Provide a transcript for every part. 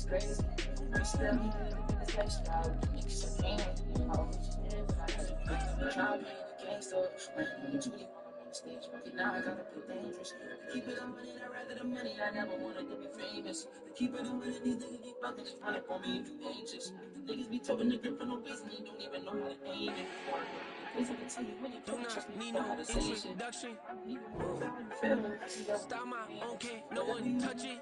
crazy. We still need to live in this lifestyle. Niggas are paying. I always live, but I gotta try to be the gangster. When you truly want on the stage, but now I gotta play dangerous. To keep it on money, I rather the money. I never wanted to be famous. To keep it on money, these niggas be fucking just run up on me and you anxious. The niggas be toting the grip for no reason, you don't even know how to aim it. Because I can tell you when you do not need no introduction. Style my own, can't no one touch it.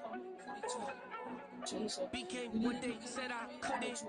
Became what they said I couldn't.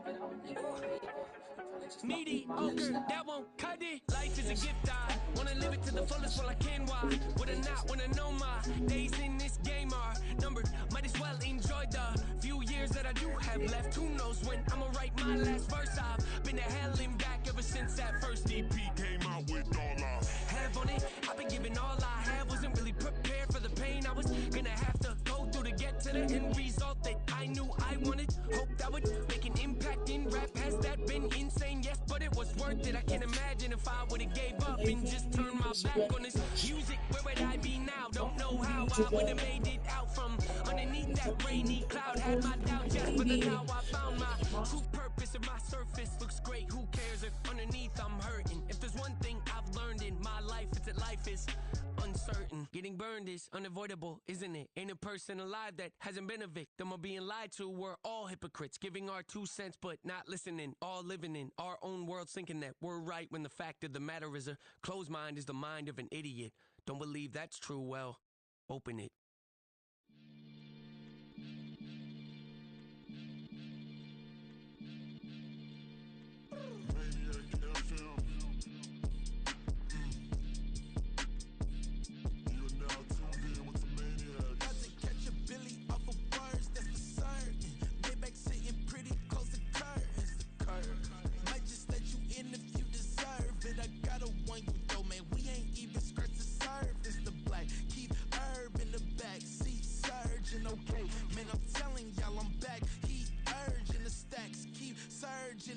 Mediocre, that won't cut it. Life is a gift, I wanna live it to the fullest while I can. Why would I not wanna know my days in this game are numbered? Might as well enjoy the few years that I do have left. Who knows when I'ma write my last verse? I've been to hell and back ever since that first EP came out with all I have on it. I've been giving all I have, wasn't really prepared for the pain I was gonna have to go through to get to the end result that I knew I wanted. Hoped I would make an impact in rap. Has that been insane? Yes, but it was worth it. I can't imagine if I would've gave up and just turned my back on this music. Where would I be now? Don't know how I would've made it out from underneath that rainy cloud. Had my doubts, yes, but then now I found my true purpose. And my surface looks great. Who cares if underneath I'm hurting? If there's one thing I've learned in my life, it's that life is uncertain. Getting burned is unavoidable, isn't it? Ain't a person alive that hasn't been a victim of being lied to. We're all hypocrites, giving our 2 cents but not listening. All living in our own world, thinking that we're right when the fact of the matter is a closed mind is the mind of an idiot. Don't believe that's true? Well, open it.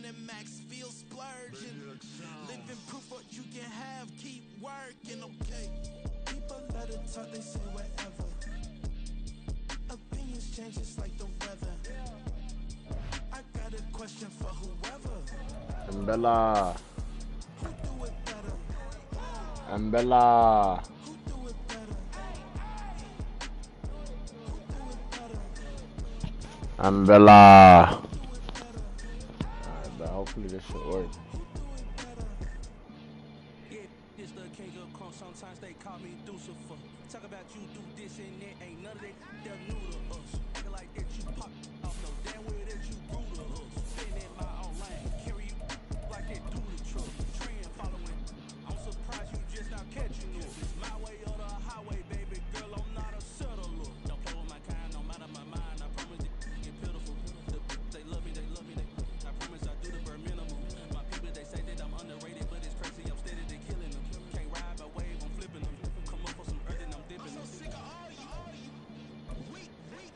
And max feel splurging. Living proof what you can have. Keep working, okay? People let it talk, they say whatever. Opinions change just like the weather. I got a question for whoever. Ambella. Who do it better? Ambella. Who do it better? Who do it better? Ambella. But hopefully this should work. Yeah, this the king of crunk. Sometimes they call me Lucifer. Talk about you do this and that. Ain't none of that they're new to us. Acting like that you pop off no damn way that you grew to us. Been in my own lane. Carry you like that do the truck. Trend following. I'm surprised you just not catching it. My way or the highway, baby girl. I'm not a settler. Don't play with my kind, no matter my mind. I promise it get pitiful. They love me, they love me, I promise I do the bare minimum. My people, they say that I'm underrated, but it's crazy, I'm steady, they killing them. Can't ride my wave, I'm flipping them. Come up for some earth and I'm dipping them. I'm so sick of all you weak, lame.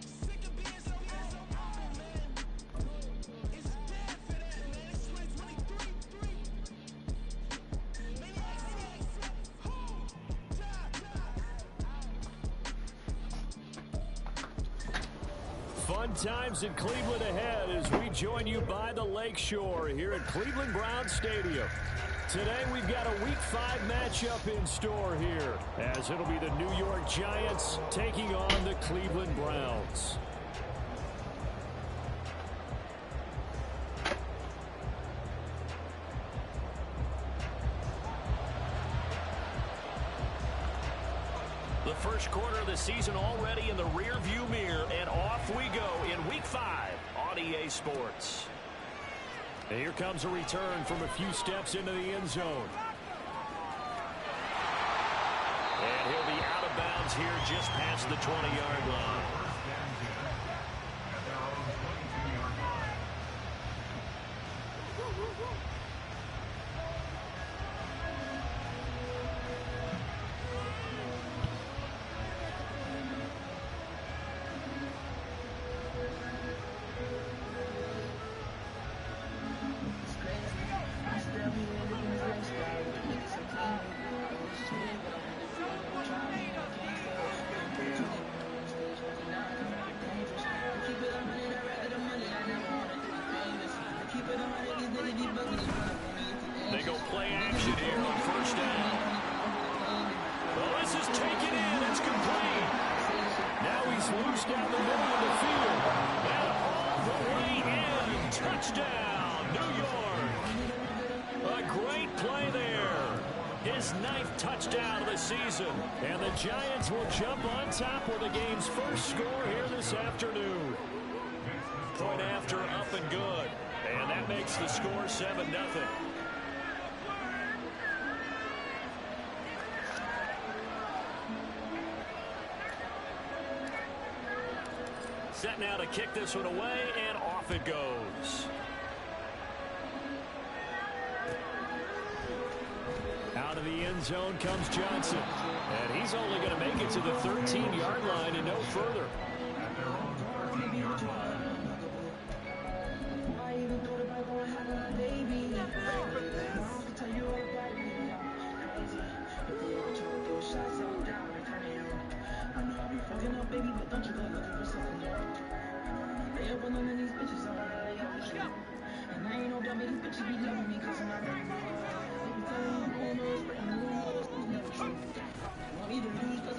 Sick of being so old, man. It's bad for that, man. It's 2023. Maybe I see. Fun times in Cleveland ahead as we join you by the Lakeshore here at Cleveland Browns Stadium. Today we've got a Week 5 matchup in store here as it'll be the New York Giants taking on the Cleveland Browns. The first quarter of the season already in the rear-view mirror, and off we go in Week 5 on EA Sports. And here comes a return from a few steps into the end zone. And he'll be out of bounds here just past the 20-yard line. here on first down. Well, this is taken in. It's complete. Now he's loose down the middle of the field. And all the way in. Touchdown, New York. A great play there. His 9th touchdown of the season. And the Giants will jump on top with the game's first score here this afternoon. Point after, up and good. And that makes the score 7-0. Set now to kick this one away, and off it goes. Out of the end zone comes Johnson. And he's only going to make it to the 13-yard line and no further.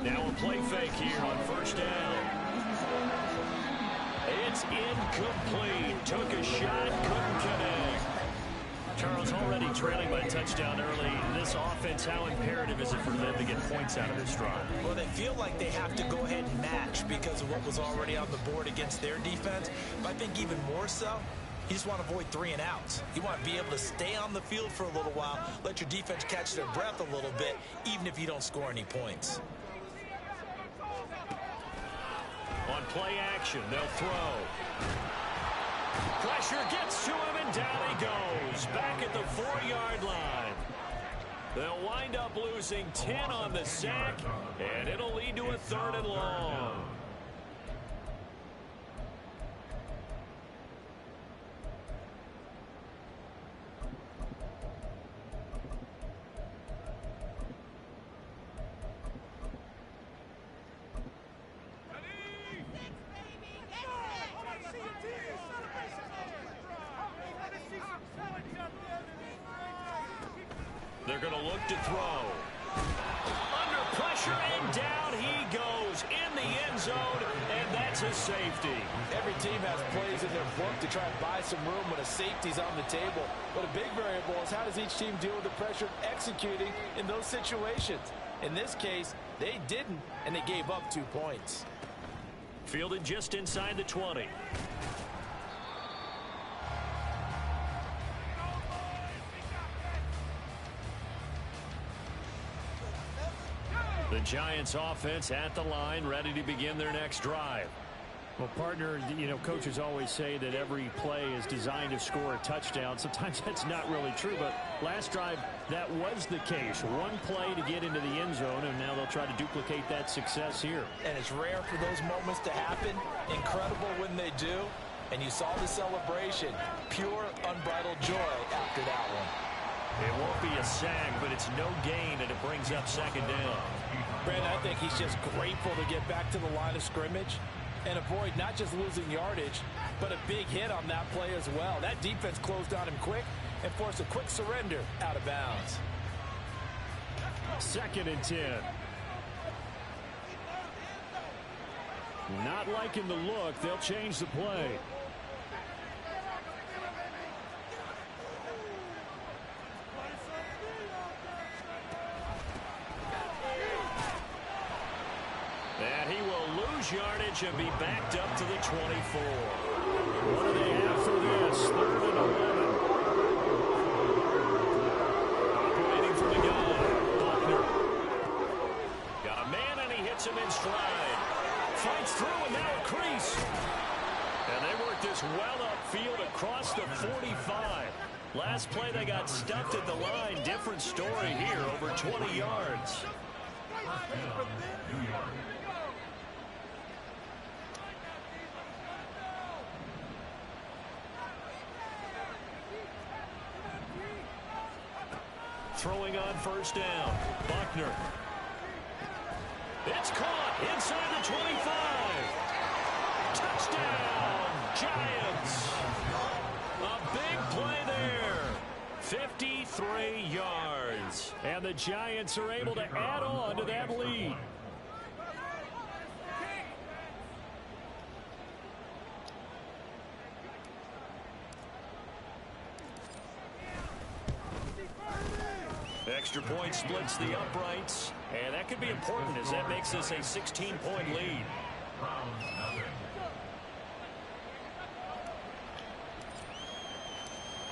Now a play fake here on first down. It's incomplete. Took a shot, couldn't connect. Charles, already trailing by a touchdown early. This offense, how imperative is it for them to get points out of this drive? Well, they feel like they have to go ahead and match because of what was already on the board against their defense. But I think even more so, you just want to avoid 3 and outs. You want to be able to stay on the field for a little while, let your defense catch their breath a little bit, even if you don't score any points. On play action, they'll throw. Pressure gets to him, and down he goes. Back at the 4-yard line. They'll wind up losing 10 on the sack, and it'll lead to a 3rd and long. They're going to look to throw. Under pressure, and down he goes in the end zone, and that's a safety. Every team has plays in their book to try and buy some room when a safety's on the table. But a big variable is how does each team deal with the pressure executing in those situations. In this case, they didn't, and they gave up 2 points. Fielded just inside the 20. The Giants offense at the line, ready to begin their next drive. Well, partner, you know, coaches always say that every play is designed to score a touchdown. Sometimes that's not really true, but last drive, that was the case. One play to get into the end zone, and now they'll try to duplicate that success here. And it's rare for those moments to happen. Incredible when they do. And you saw the celebration. Pure, unbridled joy after that one. It won't be a sack, but it's no gain, and it brings up 2nd down. Brandon, I think he's just grateful to get back to the line of scrimmage and avoid not just losing yardage, but a big hit on that play as well. That defense closed on him quick and forced a quick surrender out of bounds. 2nd and 10. Not liking the look. They'll change the play. And he will lose yardage and be backed up to the 24. What do they have for this? 3rd and 11. Operating from the gun. Buckner. Got a man, and he hits him in stride. Fights through, and now a crease. And they work this well upfield across the 45. Last play, they got stuffed at the line. Different story here, over 20 yards. Throwing on 1st down. Buckner. It's caught inside the 25. Touchdown, Giants. A big play there. 53 yards. yards. And the Giants are able to add on to that lead. Extra point splits the uprights, and that could be important as that makes this a 16-point lead.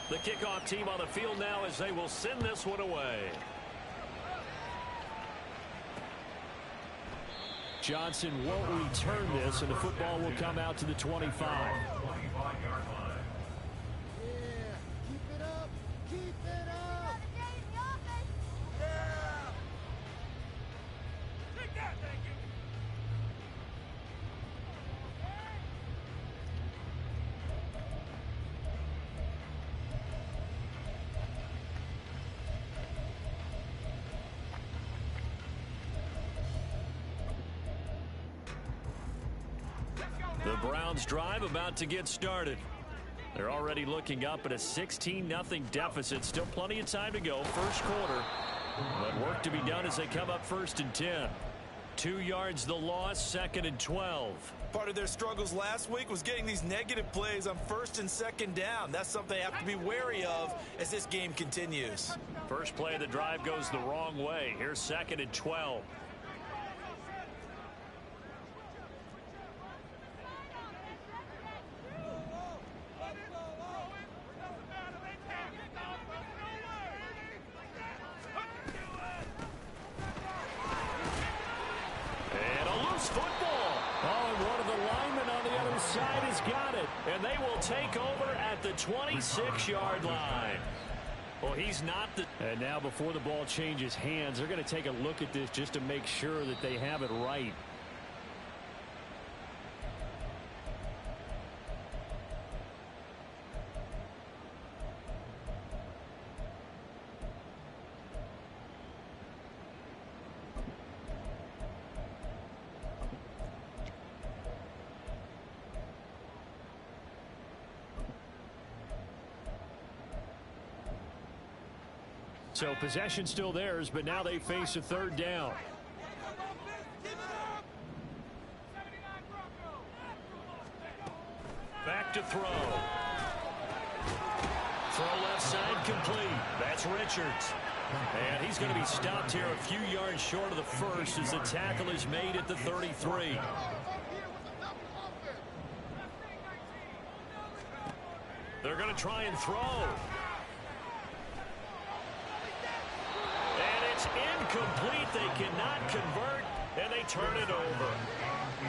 The kickoff team on the field now as they will send this one away. Johnson won't return this, and the football will come out to the 25. The Browns drive about to get started. They're already looking up at a 16-0 deficit. Still plenty of time to go. First quarter. But work to be done as they come up 1st and 10. 2 yards the loss, 2nd and 12. Part of their struggles last week was getting these negative plays on 1st and 2nd down. That's something they have to be wary of as this game continues. First play of the drive goes the wrong way. Here's 2nd and 12. And they will take over at the 26-yard line. Well, he's not the... And now before the ball changes hands, they're going to take a look at this just to make sure that they have it right. So possession still theirs, but now they face a 3rd down. Back to throw. Throw left side complete. That's Richards. And he's going to be stopped here a few yards short of the first as the tackle is made at the 33. They're going to try and throw. Incomplete. They cannot convert, and they turn it over.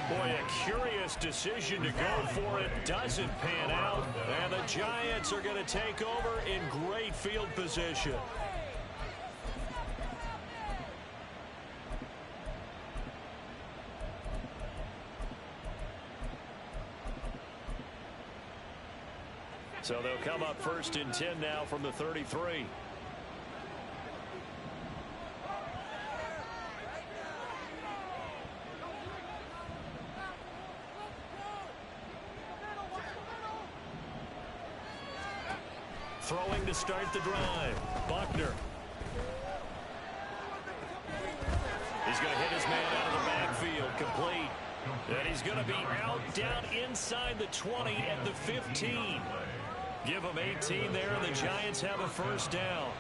Boy, a curious decision to go for it. Doesn't pan out, and the Giants are going to take over in great field position. So they'll come up 1st and 10 now from the 33. Throwing to start the drive. Buckner. He's going to hit his man out of the backfield. Complete. And he's going to be out down inside the 20 at the 15. Give him 18 there, and the Giants have a 1st down.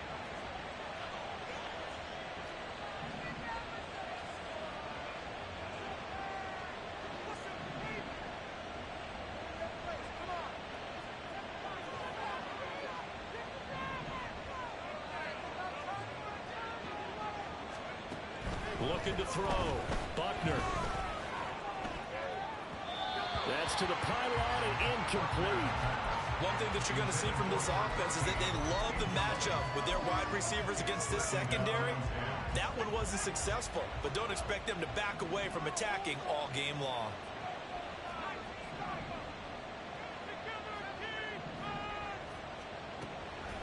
Looking to throw. Buckner. That's to the pylon and incomplete. One thing that you're going to see from this offense is that they love the matchup with their wide receivers against this secondary. That one wasn't successful, but don't expect them to back away from attacking all game long.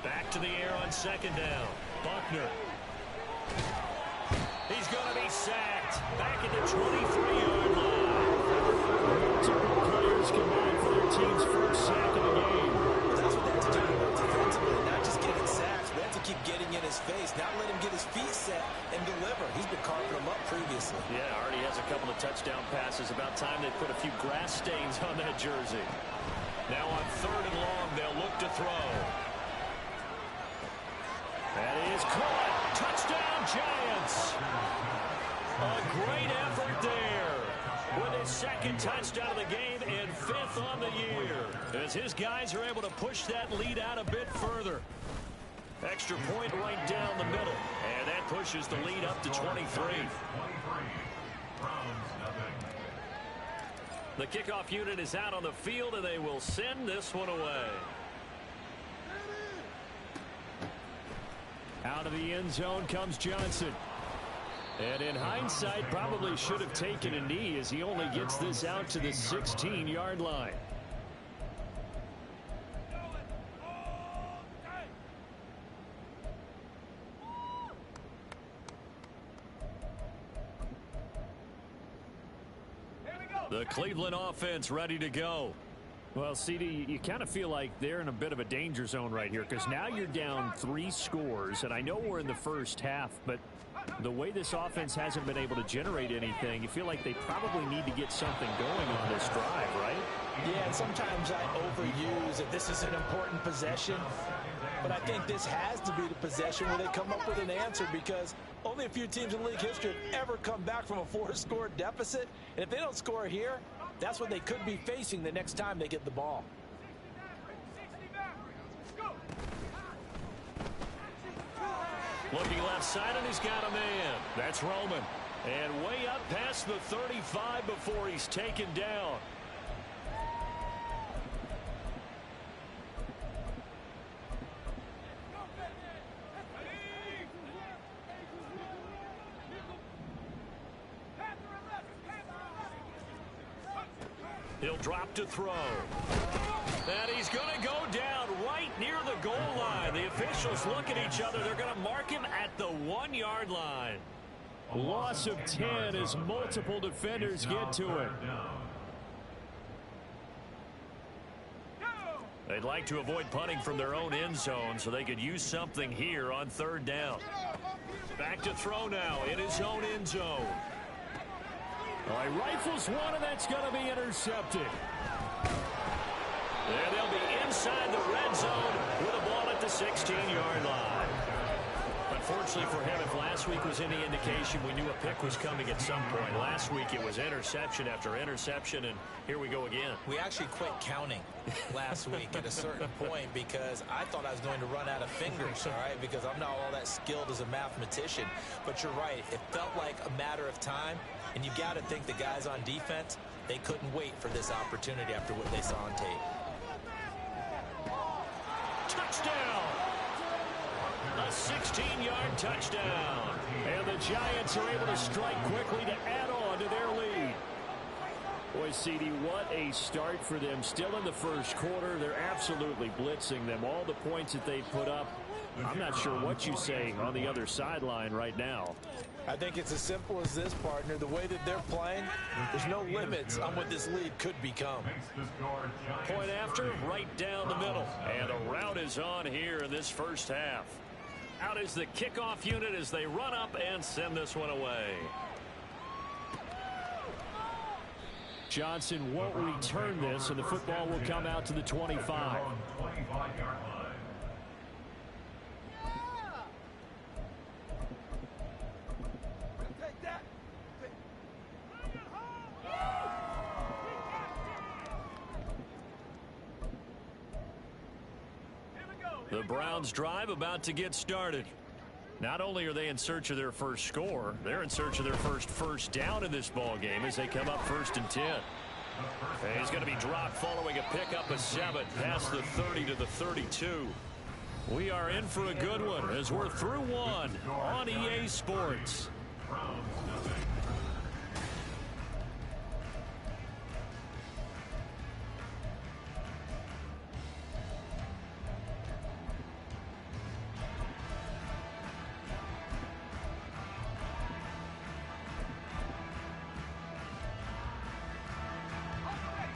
Back to the air on 2nd down. Buckner. He's going to be sacked. Back at the 23-yard line. Multiple players combined for their team's 1st sack of the game. That's what they have to do defensively, not just getting sacks, but they have to keep getting in his face. pace. Now let him get his feet set and deliver. He's been carving them up previously. Yeah, already has a couple of touchdown passes. About time they put a few grass stains on that jersey. Now on 3rd and long, they'll look to throw. That is caught. Touchdown, Giants. A great effort there. With his 2nd touchdown of the game and 5th on the year. As his guys are able to push that lead out a bit further. Extra point right down the middle. And that pushes the lead up to 23. The kickoff unit is out on the field, and they will send this one away. Out of the end zone comes Johnson. And in hindsight, probably should have taken a knee as he only gets this out to the 16-yard line. The Cleveland offense ready to go. Well, CD, you kind of feel like they're in a bit of a danger zone right here because now you're down 3 scores, and I know we're in the first half, but the way this offense hasn't been able to generate anything, you feel like they probably need to get something going on this drive, right? Yeah, and sometimes I overuse that this is an important possession, but I think this has to be the possession where they come up with an answer because only a few teams in league history have ever come back from a 4-score deficit, and if they don't score here, that's what they could be facing the next time they get the ball. Looking left side, and he's got a man. That's Roman. And way up past the 35 before he's taken down. He'll drop to throw. And he's going to go down right near the goal line. The officials look at each other. They're going to mark him at the 1-yard line. Loss of 10 as multiple defenders get to it. They'd like to avoid punting from their own end zone so they could use something here on 3rd down. Back to throw now in his own end zone. All right, rifles one, and that's going to be intercepted. And they'll be inside the red zone with a ball at the 16-yard line. Unfortunately for him, if last week was any indication, we knew a pick was coming at some point. Last week it was interception after interception, and here we go again. We actually quit counting last week at a certain point because I thought I was going to run out of fingers, all right, because I'm not all that skilled as a mathematician. But you're right. It felt like a matter of time, and you got to think the guys on defense, they couldn't wait for this opportunity after what they saw on tape. Touchdown! A 16-yard touchdown. And the Giants are able to strike quickly to add on to their lead. Boy, CD, what a start for them. Still in the first quarter. They're absolutely blitzing them. All the points that they put up, I'm not sure what you say on the other sideline right now. I think it's as simple as this, partner. The way that they're playing, there's no limits on what this lead could become. Point after, right down the middle. And a rout is on here in this first half. Out is the kickoff unit as they run up and send this one away. Johnson won't return this, and the football will come out to the 25. The Browns drive about to get started. Not only are they in search of their first score, they're in search of their first down in this ball game as they come up 1st and 10. And he's going to be dropped following a pickup of 7 past the 30 to the 32. We are in for a good one as we're through one on EA Sports.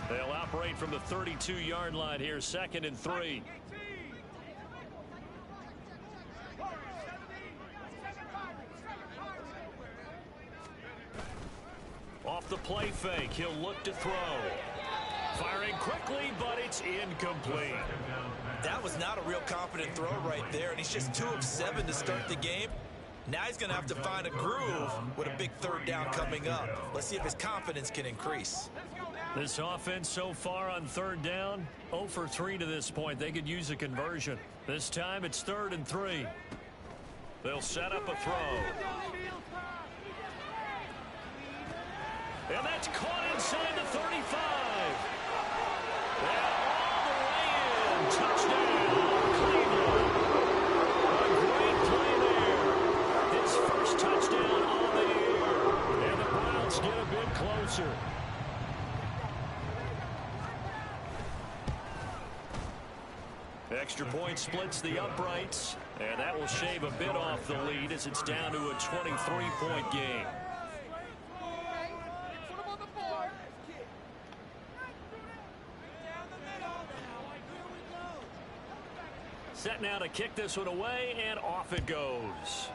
They'll operate from the 32-yard line here, 2nd and 3. off the play fake. He'll look to throw. Firing quickly, but it's incomplete. That was not a real confident throw right there, and he's just 2 of 7 to start the game. Now he's going to have to find a groove with a big third down coming up. Let's see if his confidence can increase. This offense so far on third down, 0 for 3 to this point. They could use a conversion. This time it's 3rd and 3. They'll set up a throw. And that's caught inside the 35. And all the way in. Touchdown, Cleveland. A great play there. His first touchdown on the year. And the Browns get a bit closer. Extra point splits the uprights, and that will shave a bit off the lead as it's down to a 23-point game. Set now to kick this one away, and off it goes.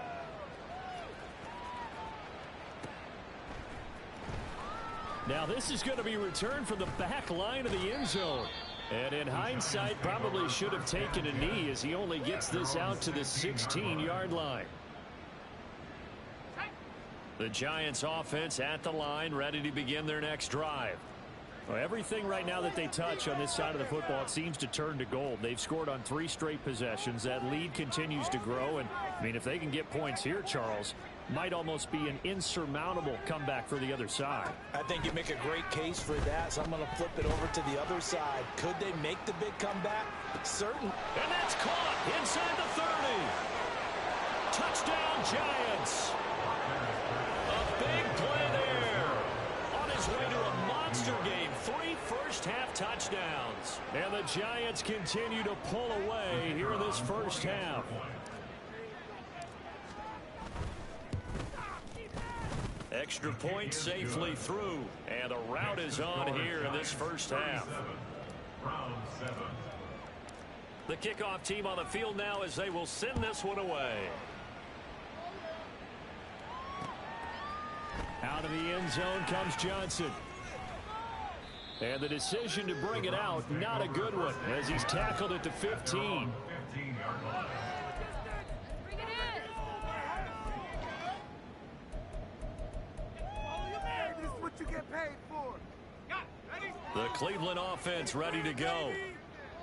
Now this is going to be returned from the back line of the end zone. And in hindsight, probably should have taken a knee as he only gets this out to the 16-yard line. The Giants offense at the line, ready to begin their next drive. Well, everything right now that they touch on this side of the football, it seems to turn to gold. They've scored on 3 straight possessions. That lead continues to grow. And, I mean, if they can get points here, Charles, might almost be an insurmountable comeback for the other side. I think you make a great case for that, so I'm going to flip it over to the other side. Could they make the big comeback? Certain. And that's caught inside the 30. Touchdown, Giants. A big play there. On his way to a monster game. 3 first-half touchdowns. And the Giants continue to pull away here in this first half. Extra point safely through. And a route is on here in this first half. The kickoff team on the field now as they will send this one away. Out of the end zone comes Johnson. And the decision to bring it out, not a good one, as he's tackled at the 15. The Cleveland offense ready to go.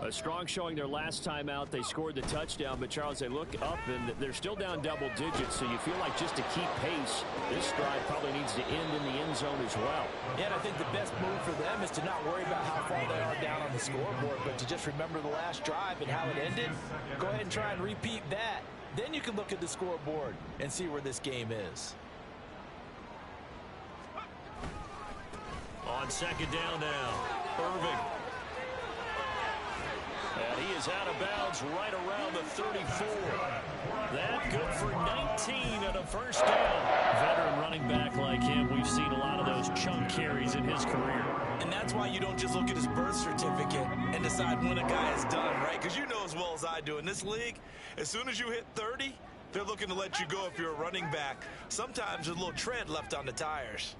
A strong showing their last time out. They scored the touchdown, but Charles, they look up and they're still down double digits, so you feel like just to keep pace, this drive probably needs to end in the end zone as well. Yeah, and I think the best move for them is to not worry about how far they are down on the scoreboard, but to just remember the last drive and how it ended. Go ahead and try and repeat that. Then you can look at the scoreboard and see where this game is. On second down now, Irving. And he is out of bounds right around the 34. That good for 19 and a first down. Veteran running back like him, we've seen a lot of those chunk carries in his career. And that's why you don't just look at his birth certificate and decide when a guy is done, right? Because you know as well as I do, in this league, as soon as you hit 30, they're looking to let you go if you're a running back. Sometimes there's a little tread left on the tires.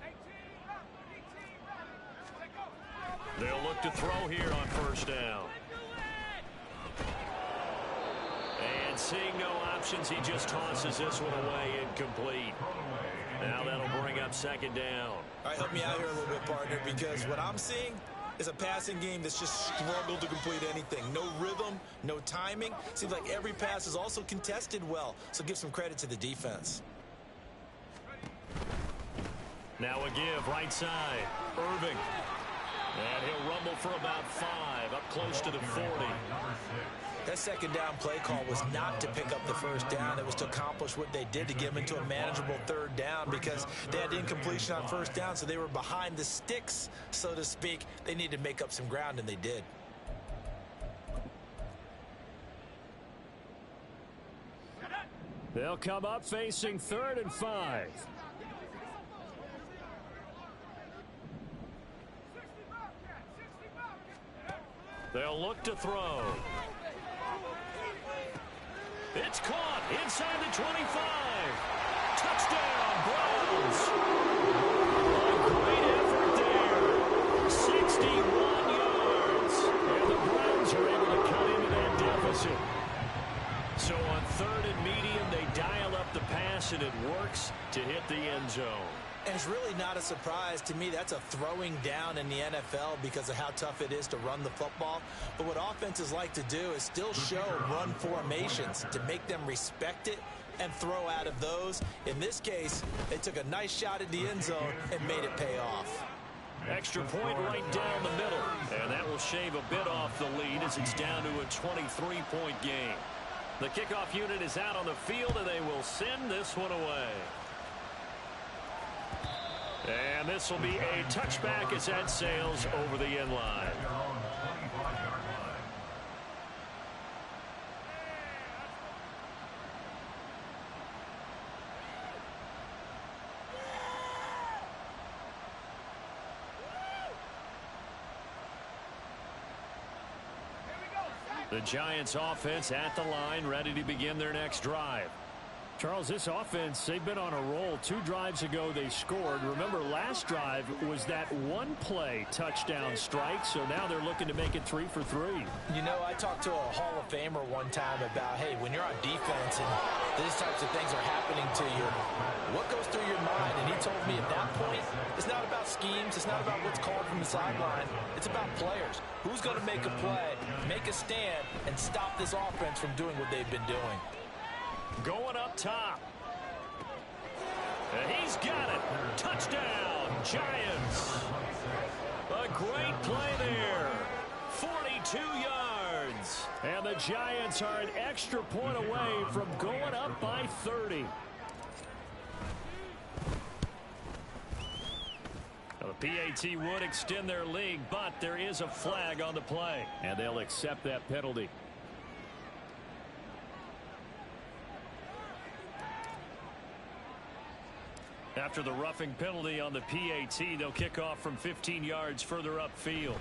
They'll look to throw here on first down. And seeing no options, he just tosses this one away incomplete. Now that'll bring up second down. All right, help me out here a little bit, partner, because what I'm seeing is a passing game that's just struggled to complete anything. No rhythm, no timing. Seems like every pass is also contested well, so give some credit to the defense. Now a give right side. Irving. And he'll rumble for about 5, up close to the 40. That second down play call was not to pick up the first down. It was to accomplish what they did to get them into a manageable third down because they had incompletion on first down, so they were behind the sticks, so to speak. They needed to make up some ground, and they did. They'll come up facing 3rd and 5. They'll look to throw. It's caught inside the 25. Touchdown, Browns. A great pass, and it works to hit the end zone. And it's really not a surprise to me. That's a throwing down in the NFL because of how tough it is to run the football. But what offenses like to do is still show run formations to make them respect it and throw out of those. In this case, they took a nice shot at the end zone and made it pay off. Extra point right down the middle. And that will shave a bit off the lead as it's down to a 23-point game. The kickoff unit is out on the field, and they will send this one away. And this will be a touchback as that sails over the end line. The Giants offense at the line, ready to begin their next drive. Charles, this offense, they've been on a roll. 2 drives ago they scored. Remember, last drive was that one-play touchdown strike, so now they're looking to make it 3 for 3. You know, I talked to a Hall of Famer one time about, hey, when you're on defense and these types of things are happening to you, what goes through your mind? And he told me at that point, it's not about schemes. It's not about what's called from the sideline. It's about players. Who's going to make a play, make a stand, and stop this offense from doing what they've been doing? Going up top. And he's got it. Touchdown, Giants. A great play there. 42 yards. And the Giants are an extra point away from going up by 30. Now, the PAT would extend their lead, but there is a flag on the play. And they'll accept that penalty. After the roughing penalty on the PAT, they'll kick off from 15 yards further upfield.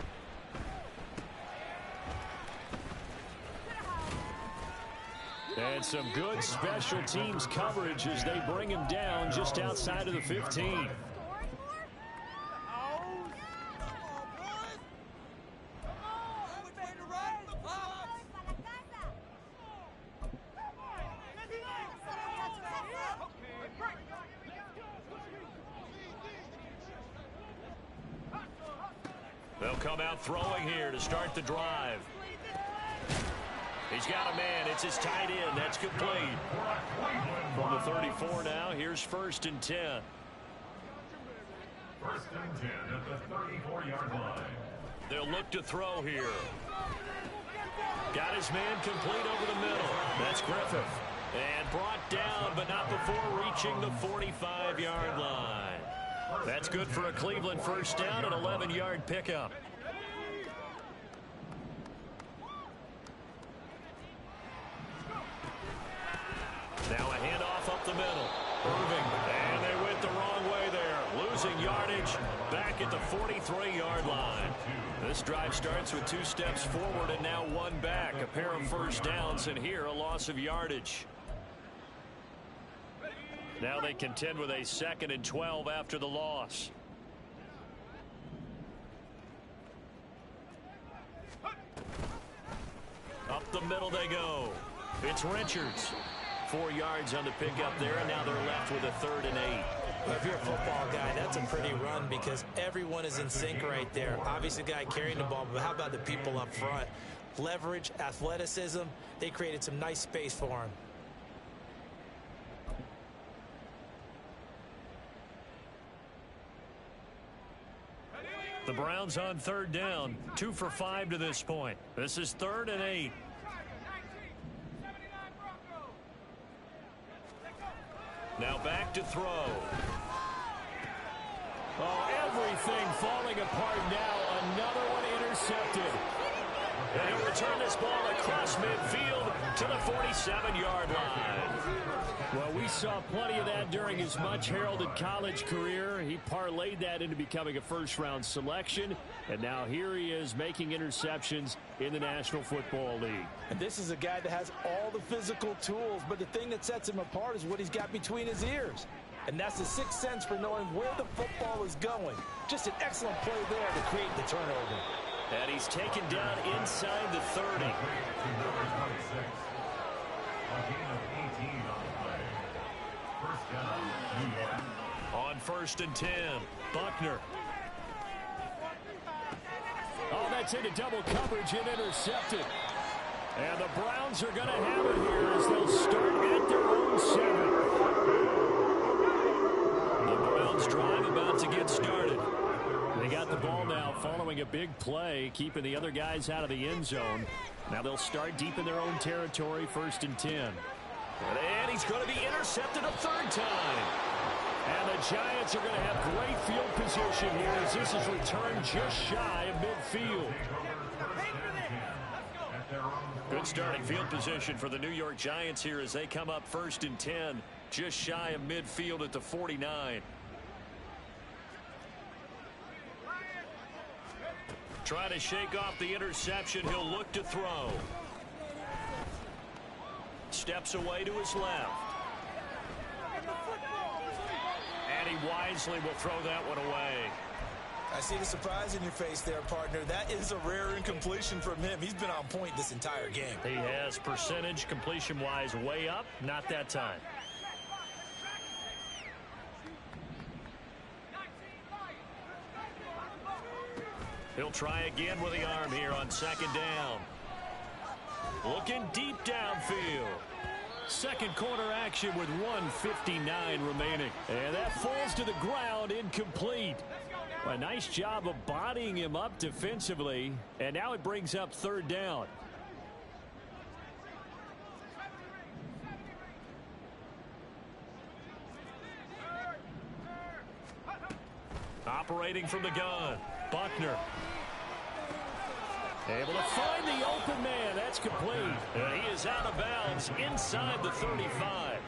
And some good special teams coverage as they bring him down just outside of the 15. They'll come out throwing here to start the drive. He's got a man. It's his tight end. That's complete. From the 34 now, here's 1st and 10. 1st and 10 at the 34-yard line. They'll look to throw here. Got his man complete over the middle. That's Griffith. And brought down, but not before reaching the 45-yard line. That's good for a Cleveland first down, an 11-yard pickup. Now a handoff up the middle. Irving, and they went the wrong way there. Losing yardage back at the 43-yard line. This drive starts with 2 steps forward and now 1 back. A pair of first downs, and here a loss of yardage. Now they contend with a 2nd and 12 after the loss. Up the middle they go. It's Richards. 4 yards on the pickup there, and now they're left with a 3rd and 8. Well, if you're a football guy, that's a pretty run because everyone is in sync right there. Obviously, the guy carrying the ball, but how about the people up front? Leverage, athleticism, they created some nice space for him. The Browns on 3rd down, 2 for 5 to this point. This is 3rd and 8. Now back to throw. Oh, everything falling apart now. Another one intercepted. And he'll return this ball across midfield to the 47-yard line. Well, we saw plenty of that during his much-heralded college career. He parlayed that into becoming a first-round selection, and now here he is making interceptions in the National Football League. And this is a guy that has all the physical tools, but the thing that sets him apart is what he's got between his ears. And that's the sixth sense for knowing where the football is going. Just an excellent play there to create the turnover. And he's taken down inside the 30. First down, New York. On 1st and 10, Buckner. Oh, that's into double coverage and intercepted. And the Browns are going to have it here as they'll start at their own 7. The Browns drive about to get started. They got the ball now following a big play, keeping the other guys out of the end zone. Now they'll start deep in their own territory, 1st and 10. And he's going to be intercepted a 3rd time. And the Giants are going to have great field position here as this is returned just shy of midfield. Good starting field position for the New York Giants here as they come up 1st and 10, just shy of midfield at the 49. Trying to shake off the interception. He'll look to throw. Steps away to his left. And he wisely will throw that one away. I see the surprise in your face there, partner. That is a rare incompletion from him. He's been on point this entire game. He has percentage completion-wise way up. Not that time. He'll try again with the arm here on 2nd down. Looking deep downfield. Second quarter action with 1:59 remaining. And that falls to the ground, incomplete. A nice job of bodying him up defensively. And now it brings up 3rd down. Operating from the gun, Buckner. Able to find the open man. That's complete. And he is out of bounds inside the 35.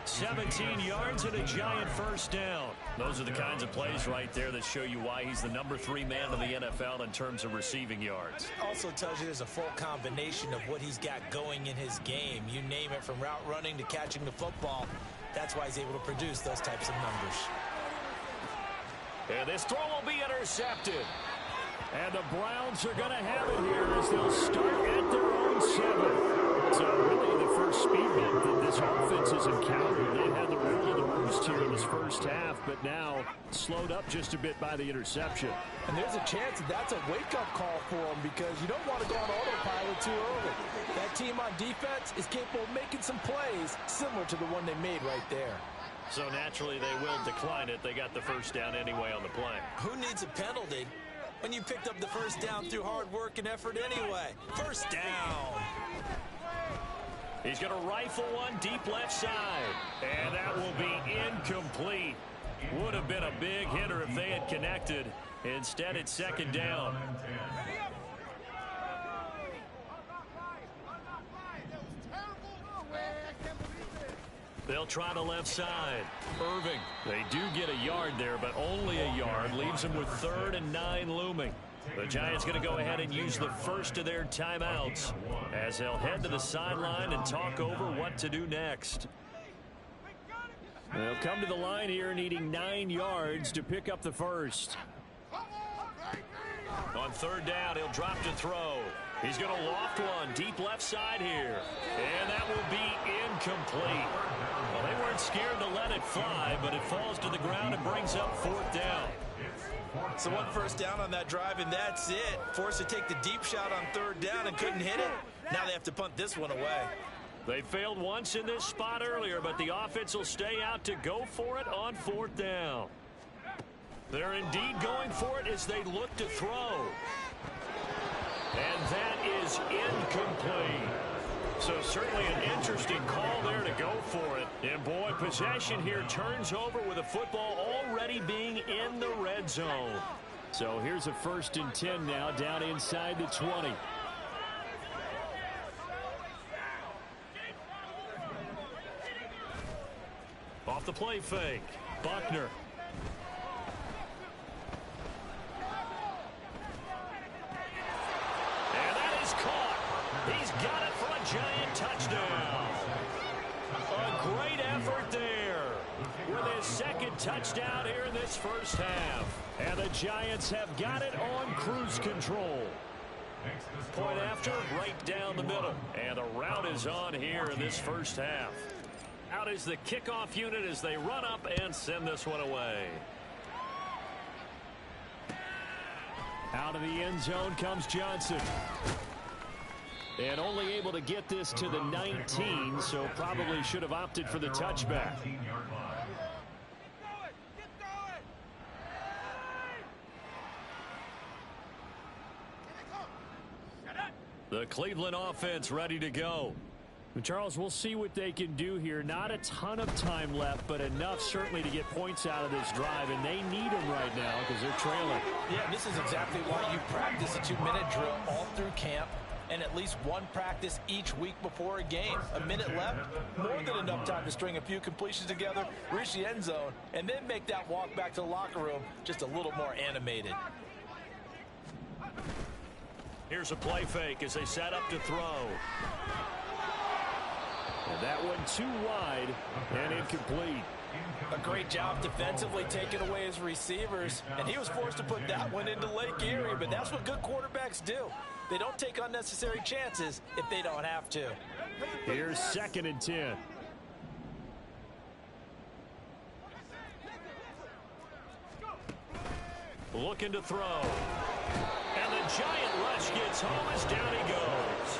17 yards and a Giant 1st down. Those are the kinds of plays right there that show you why he's the number 3 man in the NFL in terms of receiving yards. Also tells you there's a full combination of what he's got going in his game. You name it, from route running to catching the football. That's why he's able to produce those types of numbers. And this throw will be intercepted. And the Browns are going to have it here as they'll start at their own 7. So really the first speed bump that this offense has encountered. They had the rule of the roost here in this first half, but now slowed up just a bit by the interception. And there's a chance that that's a wake-up call for them because you don't want to go on autopilot too early. That team on defense is capable of making some plays similar to the one they made right there. So naturally they will decline it. They got the 1st down anyway on the play. Who needs a penalty when you picked up the 1st down through hard work and effort anyway? 1st down. He's going to rifle one deep left side. And that will be incomplete. Would have been a big hitter if they had connected. Instead, it's 2nd down. They'll try the left side. Irving. They do get a yard there, but only a yard. Leaves them with 3rd and 9 looming. The Giants going to go ahead and use the first of their timeouts as they'll head to the sideline and talk over what to do next. They'll come to the line here needing 9 yards to pick up the first. On 3rd down, he'll drop to throw. He's going to loft one deep left side here. And that will be incomplete. Well, they weren't scared to let it fly, but it falls to the ground and brings up 4th down. So 1 1st down on that drive, and that's it. Forced to take the deep shot on 3rd down and couldn't hit it. Now they have to punt this one away. They failed once in this spot earlier, but the offense will stay out to go for it on 4th down. They're indeed going for it as they look to throw. And that is incomplete. So certainly an interesting call there to go for it. And boy, possession here turns over with a football already being in the red zone. So here's a 1st and 10 now down inside the 20. Off the play fake, Buckner. And that is caught. He's got it for a Giant touchdown. A great effort there with his 2nd touchdown here in this first half. And the Giants have got it on cruise control. Point after, right down the middle. And the route is on here in this first half. Out is the kickoff unit as they run up and send this one away. Out of the end zone comes Johnson. And only able to get this to the 19, so probably should have opted for the touchback. The Cleveland offense ready to go. And Charles, we'll see what they can do here. Not a ton of time left, but enough certainly to get points out of this drive, and they need them right now because they're trailing. Yeah, this is exactly why you practice a 2-minute drill all through camp and at least one practice each week before a game. A minute left, more than enough time to string a few completions together, reach the end zone, and then make that walk back to the locker room just a little more animated. Here's a play fake as they set up to throw. And that one too wide and incomplete. A great job defensively taking away his receivers, and he was forced to put that one into Lake Erie, but that's what good quarterbacks do. They don't take unnecessary chances if they don't have to. Here's 2nd and 10. Looking to throw. And the Giant rush gets home as down he goes.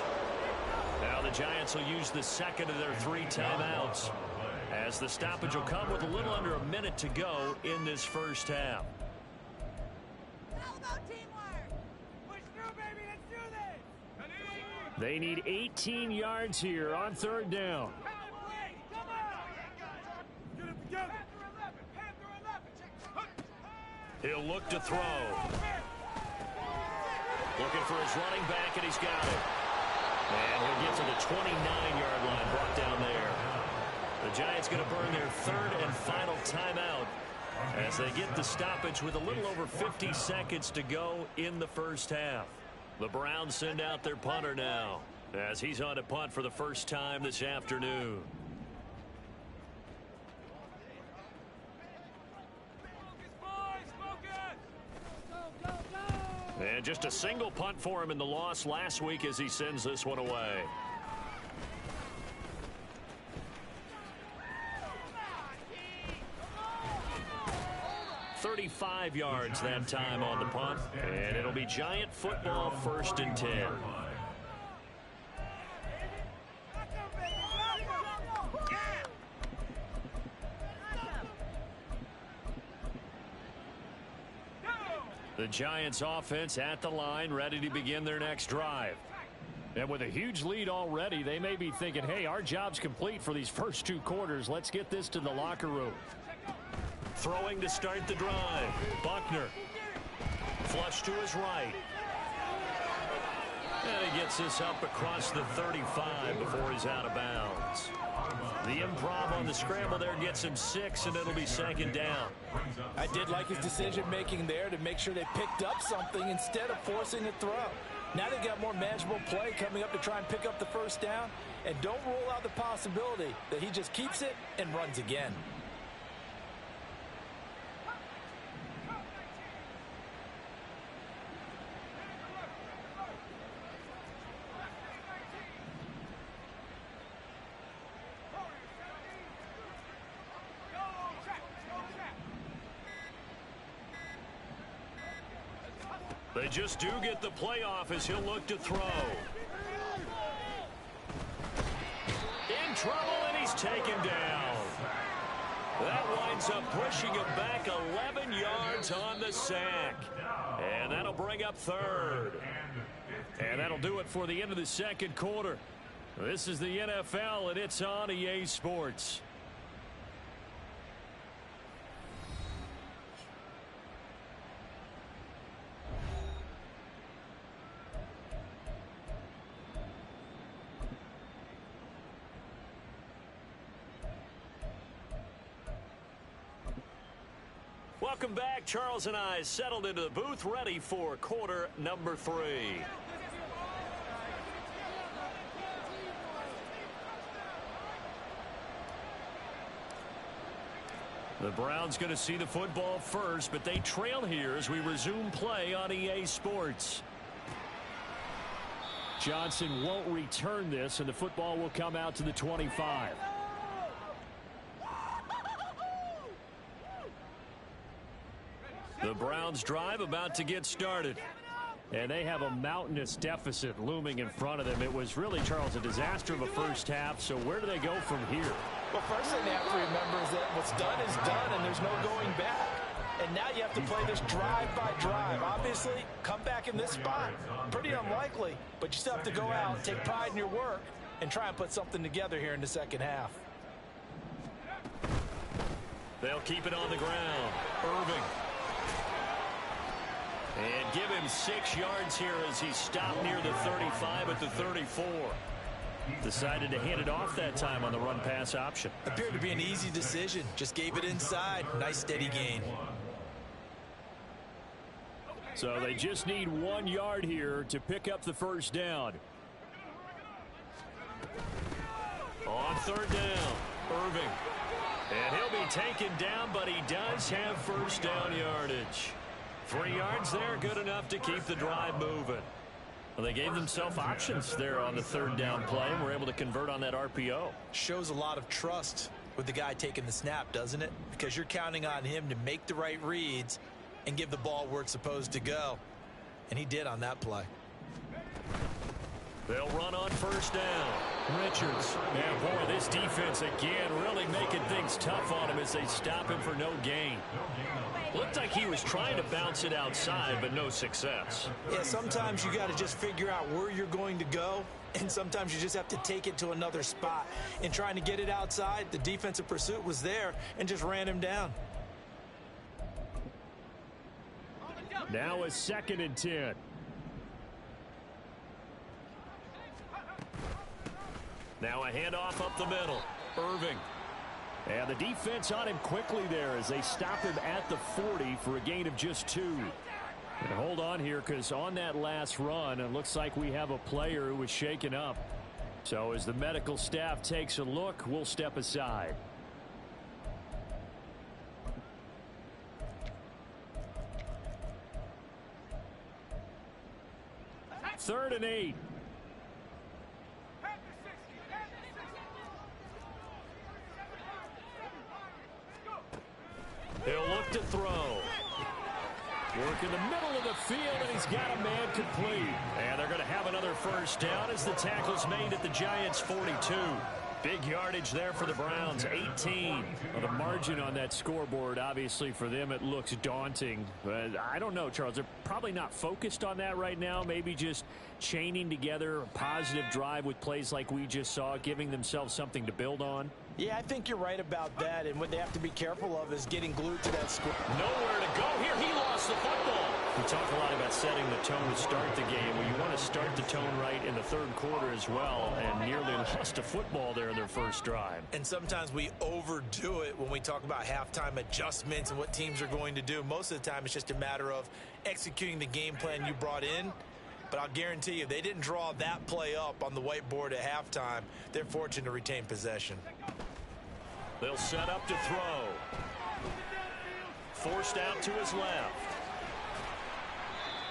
Now the Giants will use the second of their 3 timeouts, as the stoppage will come with a little under a minute to go in this first half. They need 18 yards here on 3rd down. He'll look to throw. Looking for his running back, and he's got it. And he'll get to the 29-yard line, brought down there. The Giants going to burn their 3rd and final timeout as they get the stoppage with a little over 50 seconds to go in the first half. The Browns send out their punter now as he's on to punt for the first time this afternoon. And just a single punt for him in the loss last week as he sends this one away. "35 yards that time on the punt, and it'll be Giant football 1st and 10. The Giants offense at the line, ready to begin their next drive. And with a huge lead already, they may be thinking, hey, our job's complete for these first 2 quarters. Let's get this to the locker room. Throwing to start the drive. Buckner. Flush to his right. And he gets this up across the 35 before he's out of bounds. The improv on the scramble there gets him 6, and it'll be 2nd down. I did like his decision-making there to make sure they picked up something instead of forcing a throw. Now they've got more manageable play coming up to try and pick up the 1st down, and don't rule out the possibility that he just keeps it and runs again. They just do get the playoff as he'll look to throw. In trouble, and he's taken down. That winds up pushing him back 11 yards on the sack. And that'll bring up 3rd. And that'll do it for the end of the 2nd quarter. This is the NFL, and it's on EA Sports. Welcome back. Charles and I settled into the booth, ready for quarter number 3. The Browns going to see the football first, but they trail here as we resume play on EA Sports. Johnson won't return this, and the football will come out to the 25. The Browns drive about to get started. And they have a mountainous deficit looming in front of them. It was really, Charles, a disaster of a first half. So where do they go from here? Well, first thing they have to remember is that what's done is done, and there's no going back. And now you have to play this drive by drive. Obviously, come back in this spot, pretty unlikely. But you still have to go out, take pride in your work, and try and put something together here in the second half. They'll keep it on the ground. Irving. And give him 6 yards here as he stopped near the 35 at the 34. Decided to hand it off that time on the run-pass option. Appeared to be an easy decision. Just gave it inside. Nice steady gain. So they just need 1 yard here to pick up the first down. On third down, Irving. And he'll be taken down, but he does have first down yardage. 3 yards there, good enough to keep the drive moving. Well, they gave themselves options there on the third down play and were able to convert on that RPO. Shows a lot of trust with the guy taking the snap, doesn't it? Because you're counting on him to make the right reads and give the ball where it's supposed to go. And he did on that play. They'll run on first down. Richards. And boy, this defense again really making things tough on him as they stop him for no gain. Looked like he was trying to bounce it outside, but no success. Yeah, sometimes you got to just figure out where you're going to go, and sometimes you just have to take it to another spot. In trying to get it outside, the defensive pursuit was there and just ran him down. Now a 2nd and 10. Now a handoff up the middle. Irving. And the defense on him quickly there as they stop him at the 40 for a gain of just 2. And hold on here because on that last run, it looks like we have a player who was shaken up. So as the medical staff takes a look, we'll step aside. Third and 8. He'll look to throw. Work in the middle of the field, and he's got a man complete. And they're going to have another first down as the tackle's made at the Giants' 42. Big yardage there for the Browns, 18. Well, the margin on that scoreboard, obviously, for them, it looks daunting. But I don't know, Charles. They're probably not focused on that right now. Maybe just chaining together a positive drive with plays like we just saw, giving themselves something to build on. Yeah, I think you're right about that, and what they have to be careful of is getting glued to that score. Nowhere to go here. He lost the football. We talk a lot about setting the tone to start the game. Well, you want to start the tone right in the third quarter as well, and nearly lost a football there in their first drive. And sometimes we overdo it when we talk about halftime adjustments and what teams are going to do. Most of the time, it's just a matter of executing the game plan you brought in. But I'll guarantee you, they didn't draw that play up on the whiteboard at halftime. They're fortunate to retain possession. They'll set up to throw. Forced out to his left.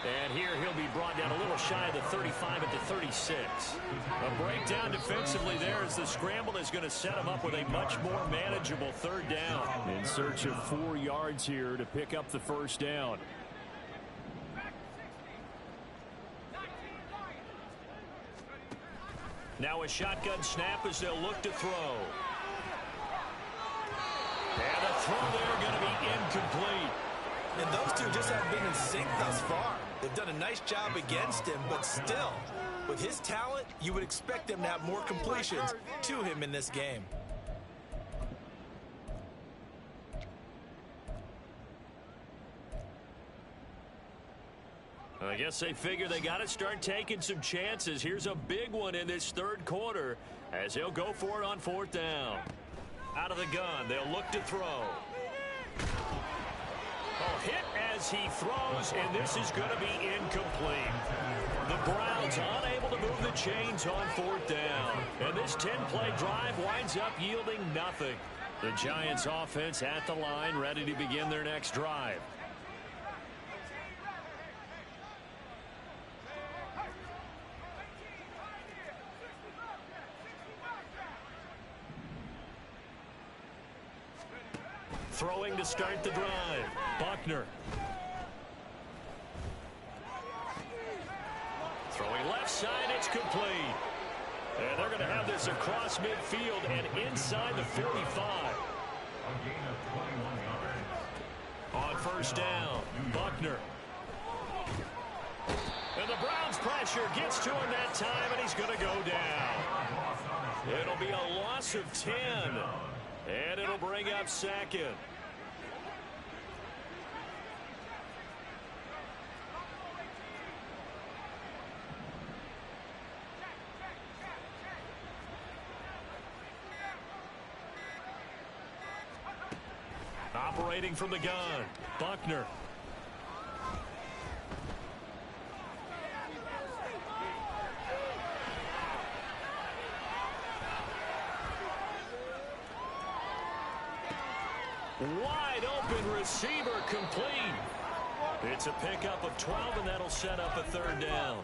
And here he'll be brought down a little shy of the 35 at the 36. A breakdown defensively there as the scramble is going to set him up with a much more manageable third down. In search of 4 yards here to pick up the first down. Now a shotgun snap as they'll look to throw. And the throw there going to be incomplete. And those two just haven't been in sync thus far. They've done a nice job against him, but still, with his talent, you would expect them to have more completions to him in this game. I guess they figure they got to start taking some chances. Here's a big one in this third quarter as they'll go for it on fourth down. Out of the gun, they'll look to throw. Oh, hit as he throws, and this is going to be incomplete. The Browns unable to move the chains on fourth down. And this 10-play drive winds up yielding nothing. The Giants offense at the line, ready to begin their next drive. Throwing to start the drive. Buckner. inside, it's complete. And they're going to have this across midfield and inside the 45. On first down, Buckner. And the Browns pressure gets to him that time, and he's going to go down. It'll be a loss of 10, and it'll bring up second. Operating from the gun, Buckner. Wide open receiver complete. It's a pickup of 12, and that'll set up a third down.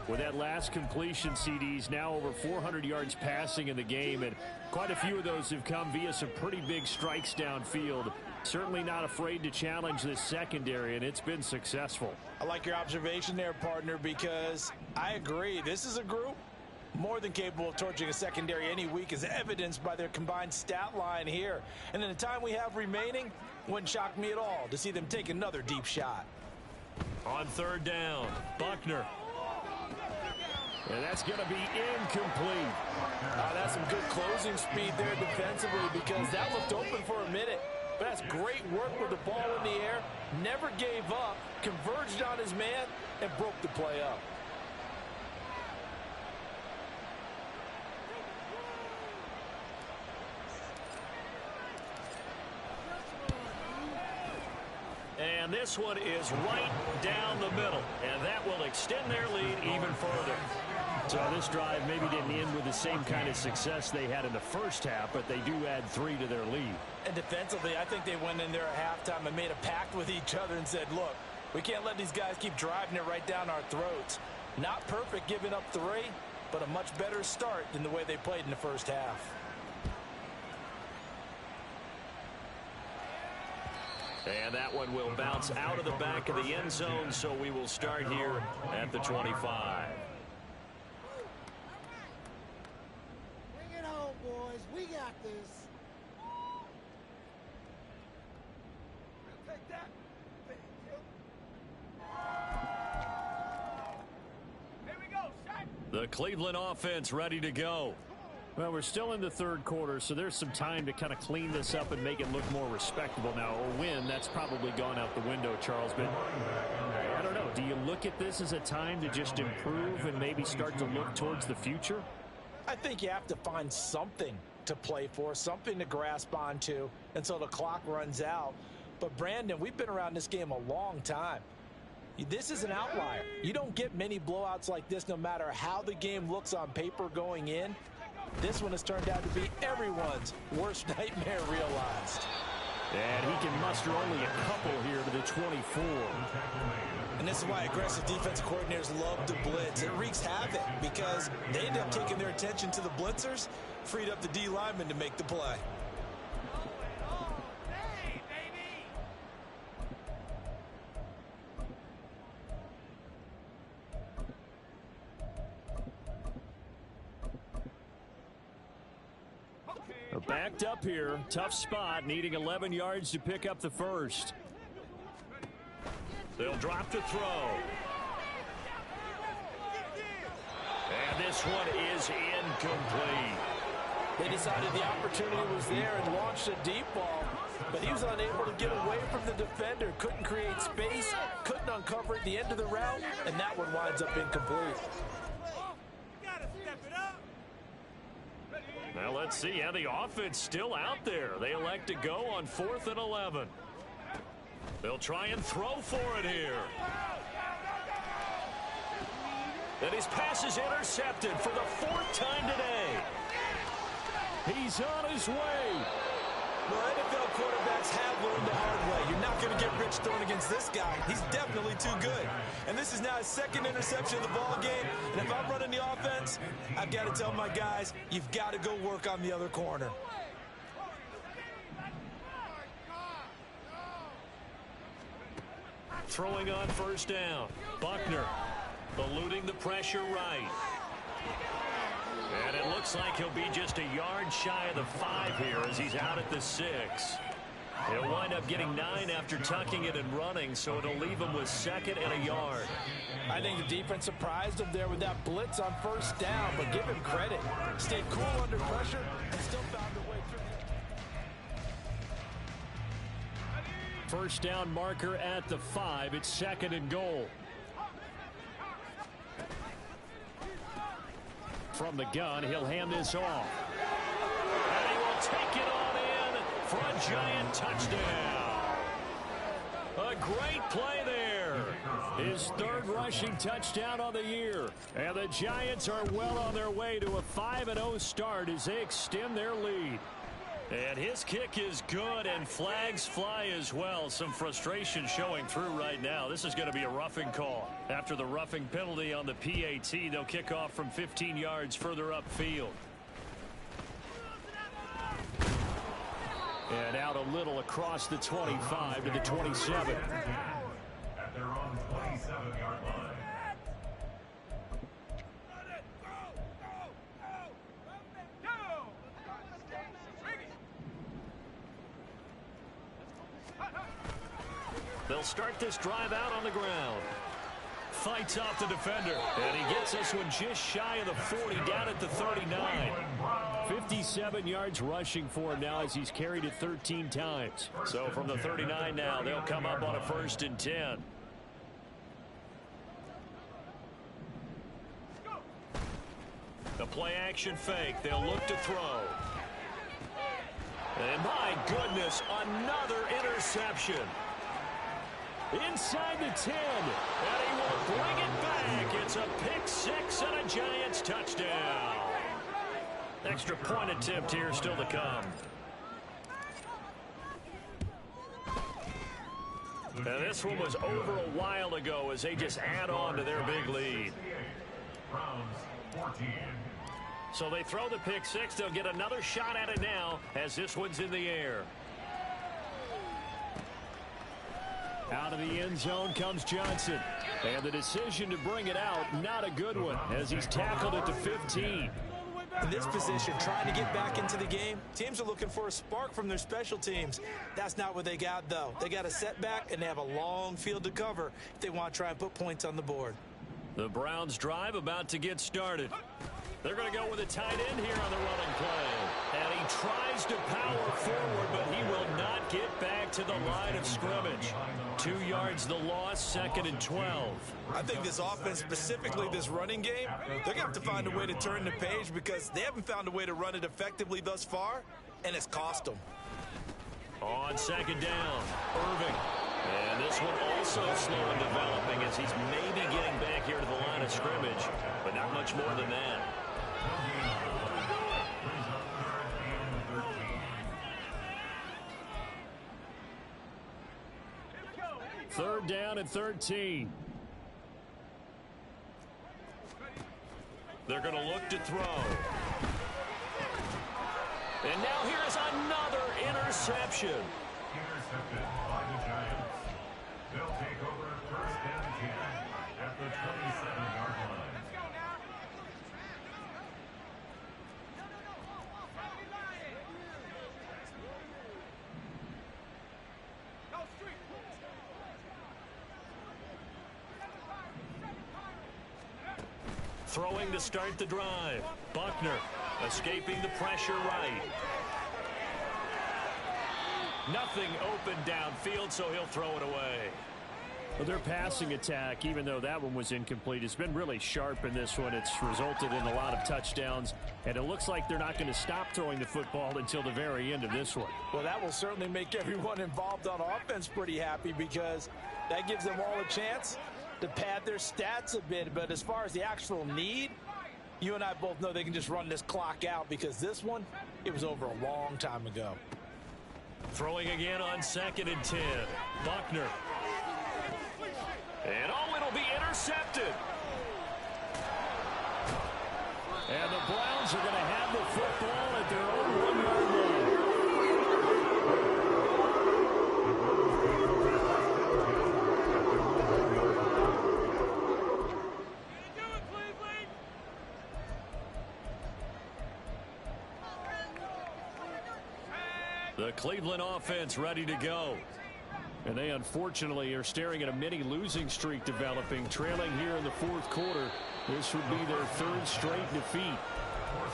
With that last completion, CDs now over 400 yards passing in the game, and quite a few of those have come via some pretty big strikes downfield. Certainly not afraid to challenge this secondary, and it's been successful. I like your observation there, partner, because I agree. This is a group more than capable of torching a secondary any week, as evidenced by their combined stat line here. And in the time we have remaining, wouldn't shock me at all to see them take another deep shot. On third down, Buckner. And that's going to be incomplete. That's some good closing speed there defensively, because that looked open for a minute. But that's great work with the ball in the air. Never gave up, converged on his man, and broke the play up. And this one is right down the middle, and that will extend their lead even further. So this drive maybe didn't end with the same kind of success they had in the first half, but they do add 3 to their lead. And defensively, I think they went in there at halftime and made a pact with each other and said, look, we can't let these guys keep driving it right down our throats. Not perfect giving up 3, but a much better start than the way they played in the first half. And that one will bounce out of the back of the end zone, so we will start here at the 25. Bring it home, boys. We got this. Take that. Here we go, set. The Cleveland offense ready to go. Well, we're still in the third quarter, so there's some time to kind of clean this up and make it look more respectable now. A win, that's probably gone out the window, Charles. But I don't know. Do you look at this as a time to just improve and maybe start to look towards the future? I think you have to find something to play for, something to grasp onto until the clock runs out. But, Brandon, we've been around this game a long time. This is an outlier. You don't get many blowouts like this no matter how the game looks on paper going in. This one has turned out to be everyone's worst nightmare realized. And he can muster only a couple here to the 24. And this is why aggressive defensive coordinators love to blitz. It wreaks havoc because they end up taking their attention to the blitzers, freed up the D lineman to make the play. Backed up here, tough spot, needing 11 yards to pick up the first. They'll drop to throw. And this one is incomplete. They decided the opportunity was there and launched a deep ball, but he was unable to get away from the defender, couldn't create space, couldn't uncover at the end of the route, and that one winds up incomplete. Now let's see how the offense still out there. They elect to go on 4th and 11. They'll try and throw for it here. And his pass is intercepted for the 4th time today. He's on his way. Well, NFL quarterbacks have learned the hard way. You're not going to get rich throwing against this guy. He's definitely too good. And this is now his 2nd interception of the ball game. And if I'm running the offense, I've got to tell my guys, you've got to go work on the other corner. Throwing on first down, Buckner. Eluding the pressure right. And it looks like he'll be just a yard shy of the 5 here as he's out at the 6. He'll wind up getting 9 after tucking it and running, so it'll leave him with 2nd and a yard. I think the defense surprised him there with that blitz on first down, but give him credit. Stayed cool under pressure and still found a way through. First down marker at the 5. It's 2nd and goal. From the gun, he'll hand this off. And he will take it on in for a giant touchdown. A great play there. His 3rd rushing touchdown on the year. And the Giants are well on their way to a 5-0 start as they extend their lead. And his kick is good, and flags fly as well. Some frustration showing through right now. This is going to be a roughing call. After the roughing penalty on the PAT, they'll kick off from 15 yards further upfield. And out a little across the 25 to the 27. At their own 27-yard line. They'll start this drive out on the ground. Fights off the defender. And he gets this one just shy of the 40, down at the 39. 57 yards rushing for him now as he's carried it 13 times. So from the 39 now, they'll come up on a 1st and 10. The play action fake. They'll look to throw. And my goodness, another interception. Inside the 10, and he will bring it back. It's a pick-6 and a Giants touchdown. Extra point attempt here still to come. And this one was over a while ago as they just add on to their big lead. Browns 14. So they throw the pick-6. They'll get another shot at it now as this one's in the air. Out of the end zone comes Johnson. And the decision to bring it out, not a good one, as he's tackled at the 15. In this position, trying to get back into the game, teams are looking for a spark from their special teams. That's not what they got, though. They got a setback, and they have a long field to cover if they want to try and put points on the board. The Browns drive about to get started. They're going to go with a tight end here on the running play. And he tries to power forward, but he will not get back to the line of scrimmage. 2 yards the loss, 2nd and 12. I think this offense, specifically this running game, they're going to have to find a way to turn the page because they haven't found a way to run it effectively thus far, and it's cost them. On 2nd down, Irving. And this one also slow in developing as he's maybe getting back here to the line of scrimmage, but not much more than that. Third down and 13. They're going to look to throw. And now here's another interception. Intercepted by the Giants. They'll take over 1st and 10 at the 27-yard line. Throwing to start the drive. Buckner escaping the pressure right. Nothing open downfield, so he'll throw it away. Well, their passing attack, even though that one was incomplete, has been really sharp in this one. It's resulted in a lot of touchdowns, and it looks like they're not going to stop throwing the football until the very end of this one. Well, that will certainly make everyone involved on offense pretty happy because that gives them all a chance to pad their stats a bit. But as far as the actual need, you and I both know they can just run this clock out because this one, it was over a long time ago. Throwing again on 2nd and 10. Buckner. And it'll be intercepted. And the Browns are going to have the football at their own 1-yard line. Cleveland offense ready to go. And they unfortunately are staring at a mini losing streak developing, trailing here in the fourth quarter. This would be their third straight defeat.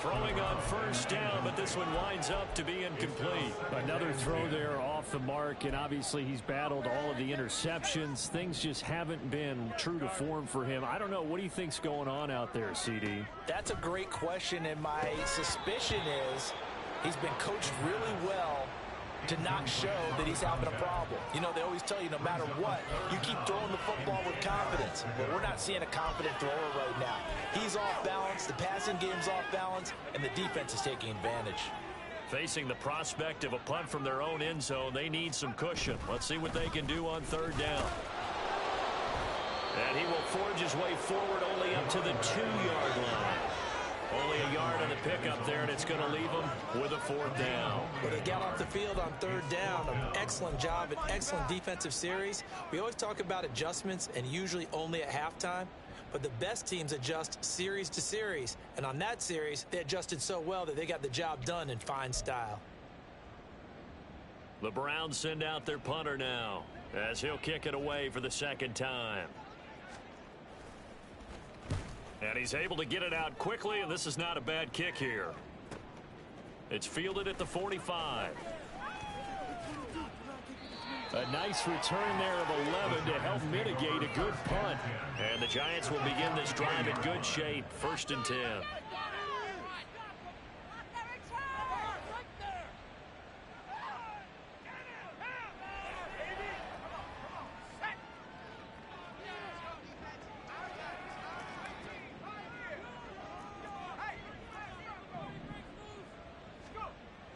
Throwing on first down, but this one winds up to be incomplete. Another throw there off the mark, and obviously he's battled all of the interceptions. Things just haven't been true to form for him. I don't know. What do you think's going on out there, CD? That's a great question, and my suspicion is he's been coached really well to not show that he's having a problem. You know, they always tell you no matter what, you keep throwing the football with confidence. But we're not seeing a confident thrower right now. He's off balance, the passing game's off balance, and the defense is taking advantage. Facing the prospect of a punt from their own end zone, they need some cushion. Let's see what they can do on third down. And he will forge his way forward only up to the 2-yard line. Only a yard on the pickup there, and it's going to leave him with a fourth down. Well, they got off the field on third down. An excellent job, an excellent defensive series. We always talk about adjustments, and usually only at halftime. But the best teams adjust series to series. And on that series, they adjusted so well that they got the job done in fine style. The Browns send out their punter now, as he'll kick it away for the second time. And he's able to get it out quickly, and this is not a bad kick here. It's fielded at the 45. A nice return there of 11 to help mitigate a good punt. And the Giants will begin this drive in good shape, 1st and 10.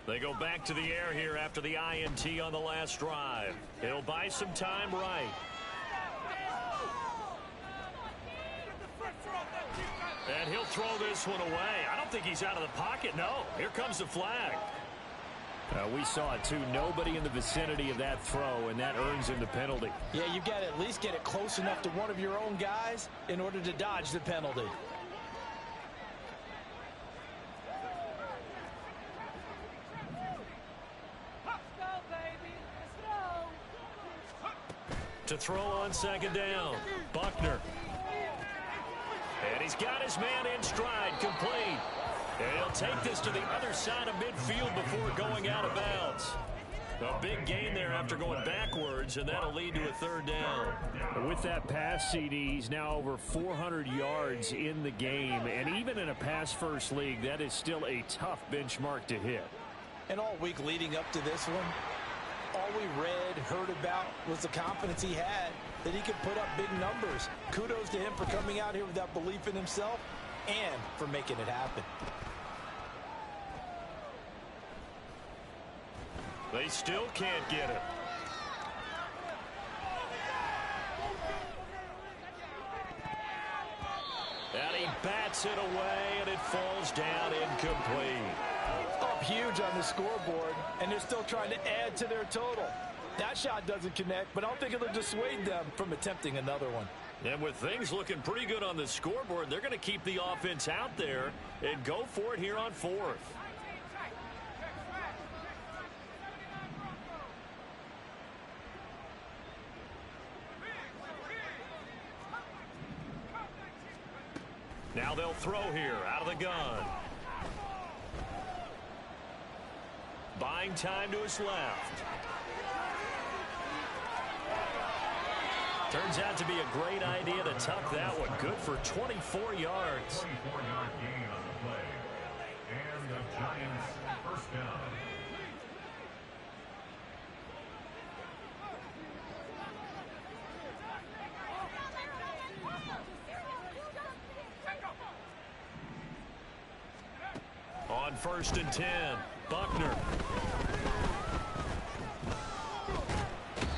They go back to the air here after the INT on the last drive. He'll buy some time right. And he'll throw this one away. I don't think he's out of the pocket. No, here comes the flag. We saw it too. Nobody in the vicinity of that throw, and that earns him the penalty. Yeah, you've got to at least get it close enough to one of your own guys in order to dodge the penalty. To throw on second down, Buckner. And he's got his man in stride, complete. And he'll take this to the other side of midfield before going out of bounds. A big gain there after going backwards, and that'll lead to a third down. With that pass, CD, he's now over 400 yards in the game. And even in a pass-first league, that is still a tough benchmark to hit. And all week leading up to this one, all we read, heard about was the confidence he had that he could put up big numbers. Kudos to him for coming out here with that belief in himself and for making it happen. They still can't get it. And he bats it away, and it falls down incomplete. Up huge on the scoreboard, and they're still trying to add to their total. That shot doesn't connect, but I don't think it'll dissuade them from attempting another one. And with things looking pretty good on the scoreboard, they're going to keep the offense out there and go for it here on 4th. Now they'll throw here out of the gun. Buying time to his left. Turns out to be a great idea to tuck that one. Good for 24 yards. 24-yard gain on the play. And the Giants first down. On 1st and 10, Buckner.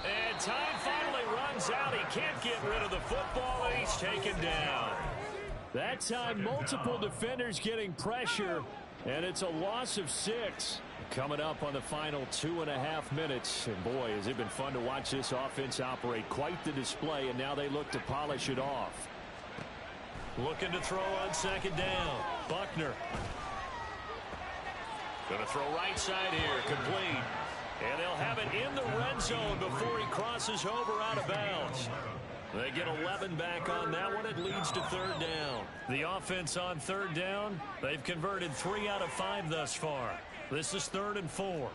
And time finally runs out. He can't get rid of the football, and he's taken down. That time, multiple defenders getting pressure, and it's a loss of 6. Coming up on the final 2.5 minutes. And boy, has it been fun to watch this offense operate. Quite the display, and now they look to polish it off. Looking to throw on second down. Buckner. Going to throw right side here. Complete. And they'll have it in the red zone before he crosses over out of bounds. They get 11 back on that one. It leads to third down. The offense on third down, they've converted 3 out of 5 thus far. This is 3rd and 4.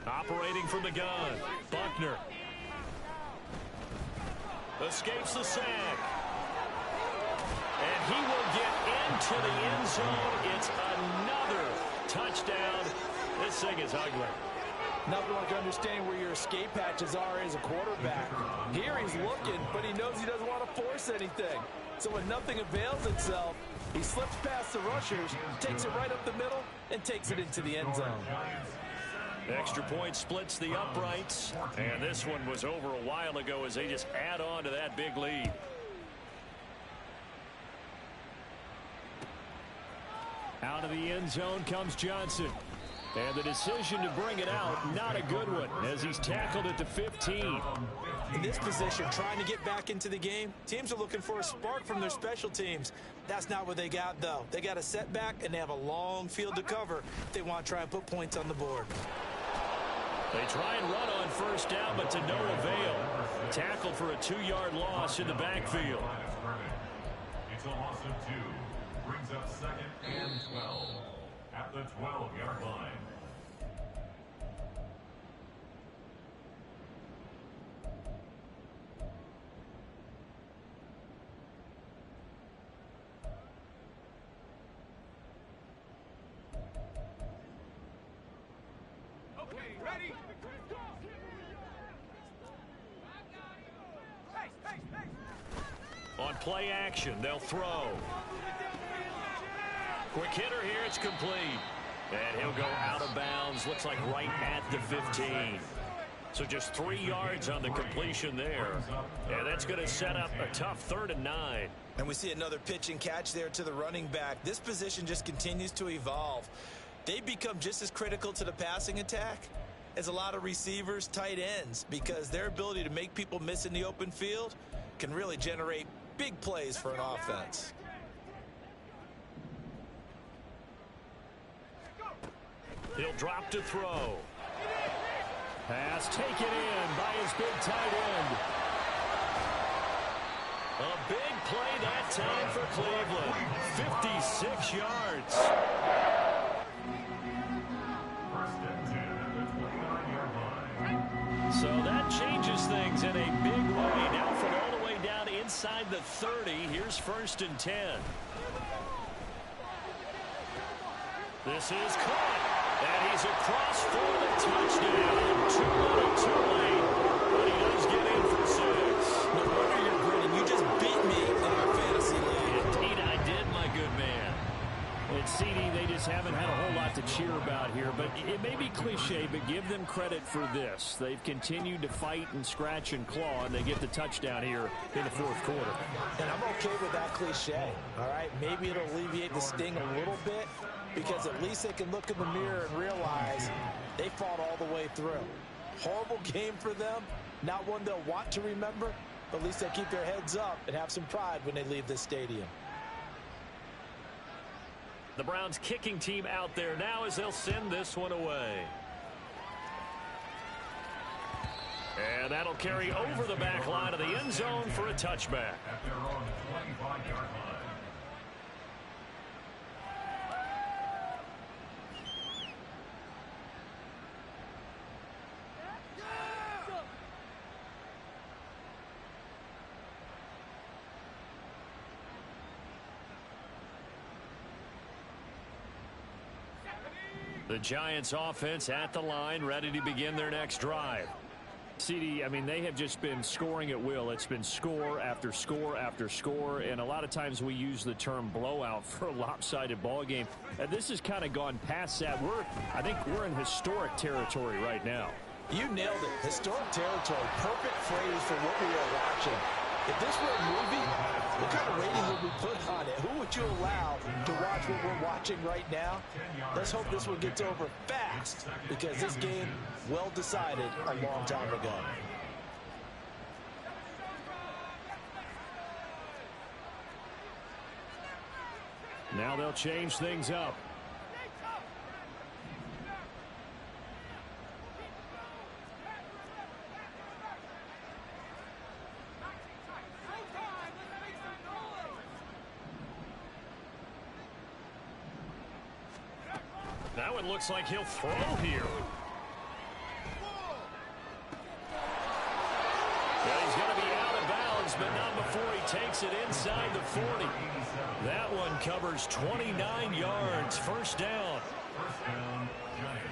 Operating from the gun, Buckner. Escapes the sack. And he will get into the end zone. It's another touchdown. This thing is ugly. Nothing like understanding where your escape patches are as a quarterback. Here he's looking, but he knows he doesn't want to force anything. So when nothing avails itself, he slips past the rushers, takes it right up the middle, and takes it into the end zone. Extra point splits the uprights. And this one was over a while ago as they just add on to that big lead. Out of the end zone comes Johnson. And the decision to bring it out, not a good one, as he's tackled at the 15. In this position, trying to get back into the game, teams are looking for a spark from their special teams. That's not what they got, though. They got a setback, and they have a long field to cover if they want to try and put points on the board. They try and run on first down, but to no avail. Tackled for a 2-yard loss in the backfield. It's a loss of 2. Brings up 2nd and 12 at the 12-yard line. Ready? On play action, they'll throw. Quick hitter here, it's complete. And he'll go out of bounds, looks like right at the 15. So just 3 yards on the completion there. And that's going to set up a tough 3rd and 9. And we see another pitch and catch there to the running back. This position just continues to evolve. They become just as critical to the passing attack as a lot of receivers, tight ends, because their ability to make people miss in the open field can really generate big plays for an offense. He'll drop to throw. Pass taken in by his big tight end. A big play that time for Cleveland. 56 yards. So that changes things in a big way. Now from all the way down inside the 30, here's 1st and 10. This is caught. And he's across for the touchdown. Too little, too late. But he does get in for 6. No wonder you're grinning. You just beat me in our fantasy league. Indeed I did, my good man. And CD, they just haven't had a whole lot to cheer about here. But it may be cliche, but give them credit for this. They've continued to fight and scratch and claw, and they get the touchdown here in the 4th quarter. And I'm okay with that cliche, all right? Maybe it'll alleviate the sting a little bit, because at least they can look in the mirror and realize they fought all the way through. Horrible game for them, not one they'll want to remember, but at least they'll keep their heads up and have some pride when they leave this stadium. The Browns kicking team out there now as they'll send this one away. And that'll carry over the back line of the end zone for a touchback. At their own 25-yard line. The Giants offense at the line, ready to begin their next drive. CD, I mean, they have just been scoring at will. It's been score after score after score, and a lot of times we use the term blowout for a lopsided ball game. And this has kind of gone past that. I think we're in historic territory right now. You nailed it. Historic territory. Perfect phrase for what we are watching. If this were a movie, what kind of rating would we put on it? Who would you allow to watch what we're watching right now? Let's hope this one gets over fast, because this game, well decided a long time ago. Now they'll change things up. That one looks like he'll throw here. Yeah, he's going to be out of bounds, but not before he takes it inside the 40. That one covers 29 yards. First down. First down, Giants.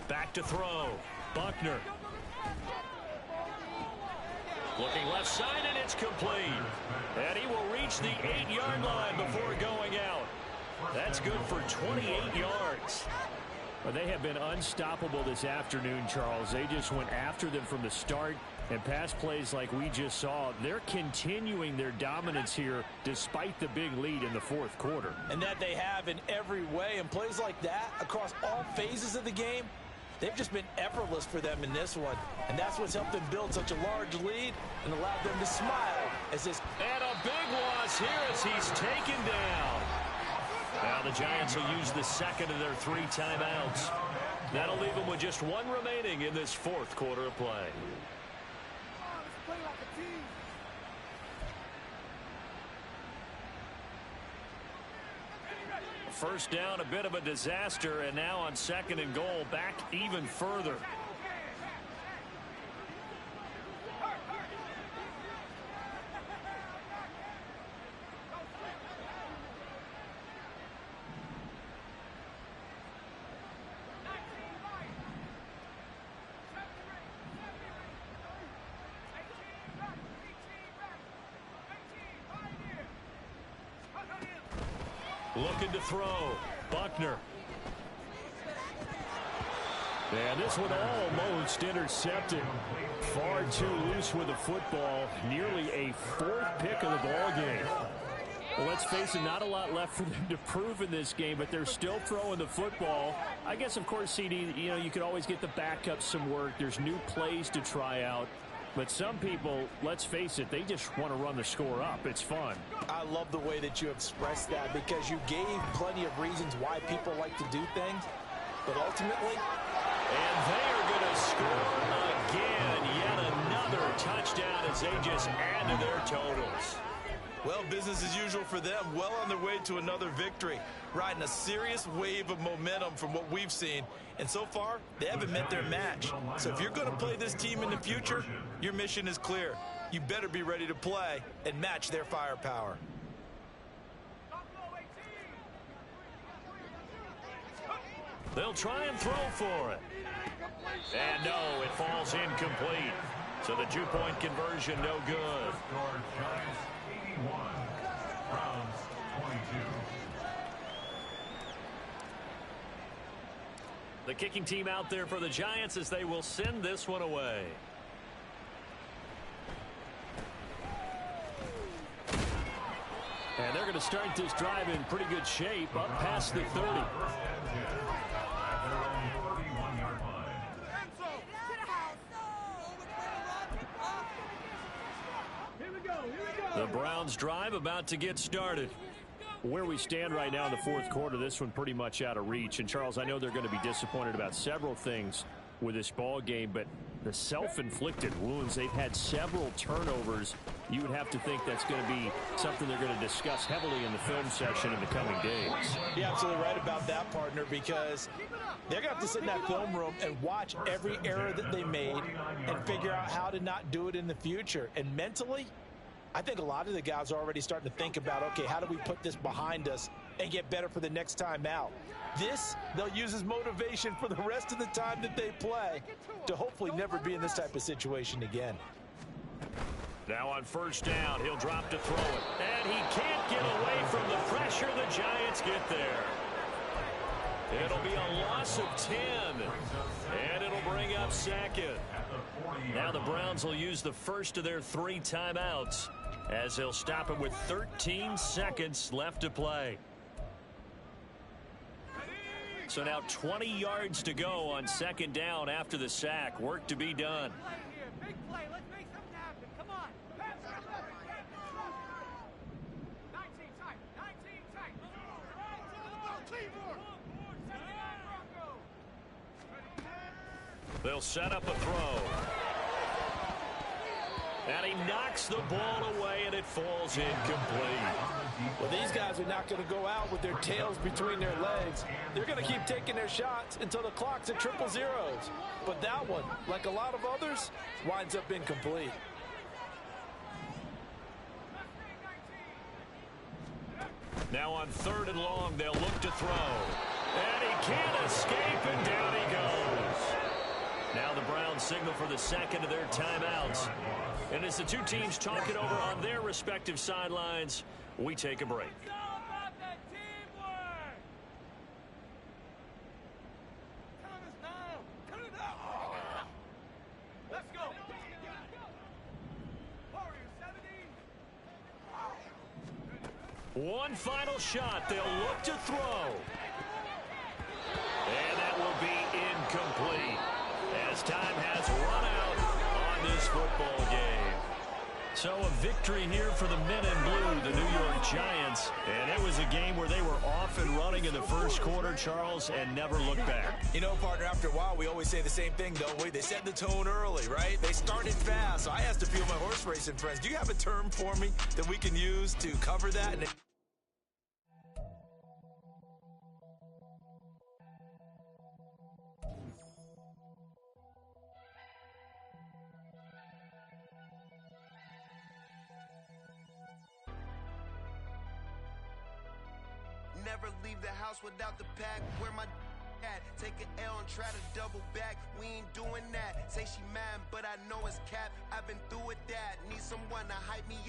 Back to throw. Buckner. Looking left side, and it's complete. And he will reach the 8-yard line before going out. That's good for 28 yards. Well, they have been unstoppable this afternoon, Charles. They just went after them from the start. And pass plays like we just saw, they're continuing their dominance here despite the big lead in the fourth quarter. And that they have in every way. And plays like that across all phases of the game, they've just been effortless for them in this one. And that's what's helped them build such a large lead and allowed them to smile as this. And a big loss here as he's taken down. Now the Giants will use the second of their 3 timeouts. That'll leave them with just 1 remaining in this fourth quarter of play. First down, a bit of a disaster, and now on second and goal, back even further. Looking to throw. Buckner. And this one almost intercepted. Far too loose with the football. Nearly a 4th pick of the ball game. Well, let's face it, not a lot left for them to prove in this game, but they're still throwing the football. I guess, of course, CD, you could always get the backup some work. There's new plays to try out. But some people, let's face it, they just want to run the score up. It's fun. I love the way that you expressed that because you gave plenty of reasons why people like to do things. But ultimately, and they are going to score again. Yet another touchdown as they just add to their totals. well, business as usual for them. Well on their way to another victory. Riding a serious wave of momentum from what we've seen. And so far, they haven't met their match. So if you're going to play this team in the future, your mission is clear. You better be ready to play and match their firepower. They'll try and throw for it. And no, it falls incomplete. So the 2-point conversion, no good. Giants 81, Browns 22. The kicking team out there for the Giants as they will send this one away. And they're going to start this drive in pretty good shape up past the 30. The Browns drive about to get started. Where we stand right now in the fourth quarter, this one pretty much out of reach. And, Charles, I know they're going to be disappointed about several things with this ball game, but the self-inflicted wounds, they've had several turnovers. You would have to think that's going to be something they're going to discuss heavily in the film session in the coming days. You're absolutely right about that, partner, because they're going to have to sit in that film room and watch every error that they made and figure out how to not do it in the future. And mentally, I think a lot of the guys are already starting to think about, okay, how do we put this behind us and get better for the next time out? This, they'll use as motivation for the rest of the time that they play to hopefully never be in this type of situation again. Now on first down, he'll drop to throw it. And he can't get away from the pressure. The Giants get there. It'll be a loss of 10. And it'll bring up second. Now the Browns will use the first of their 3 timeouts as they'll stop it with 13 seconds left to play. So now 20 yards to go on second down after the sack. Work to be done. Big play. Let's make something happen. Come on. 19 tight. 19 tight. They'll set up a throw. And he knocks the ball away, and it falls incomplete. Well, these guys are not going to go out with their tails between their legs. They're going to keep taking their shots until the clock's at triple zeros. But that one, like a lot of others, winds up incomplete. Now on 3rd and long, they'll look to throw. And he can't escape, and down he goes. Now the Browns signal for the second of their timeouts. And as the two teams talk it over on their respective sidelines, we take a break. It's all about that teamwork. Count us down. Count it down. Let's go. Warriors 17. One final shot. They'll look to throw. And that will be incomplete as time has run out on this football game. So a victory here for the men in blue, the New York Giants. And it was a game where they were off and running in the first quarter, Charles, and never looked back. You know, partner, after a while, we always say the same thing, don't we? They set the tone early, right? They started fast. So I asked a few of my horse racing friends, do you have a term for me that we can use to cover that? And never leave the house without the pack. Where my at? Take an L and try to double back. We ain't doing that. Say she mad, but I know it's cap. I've been through with that. Need someone to hype me up.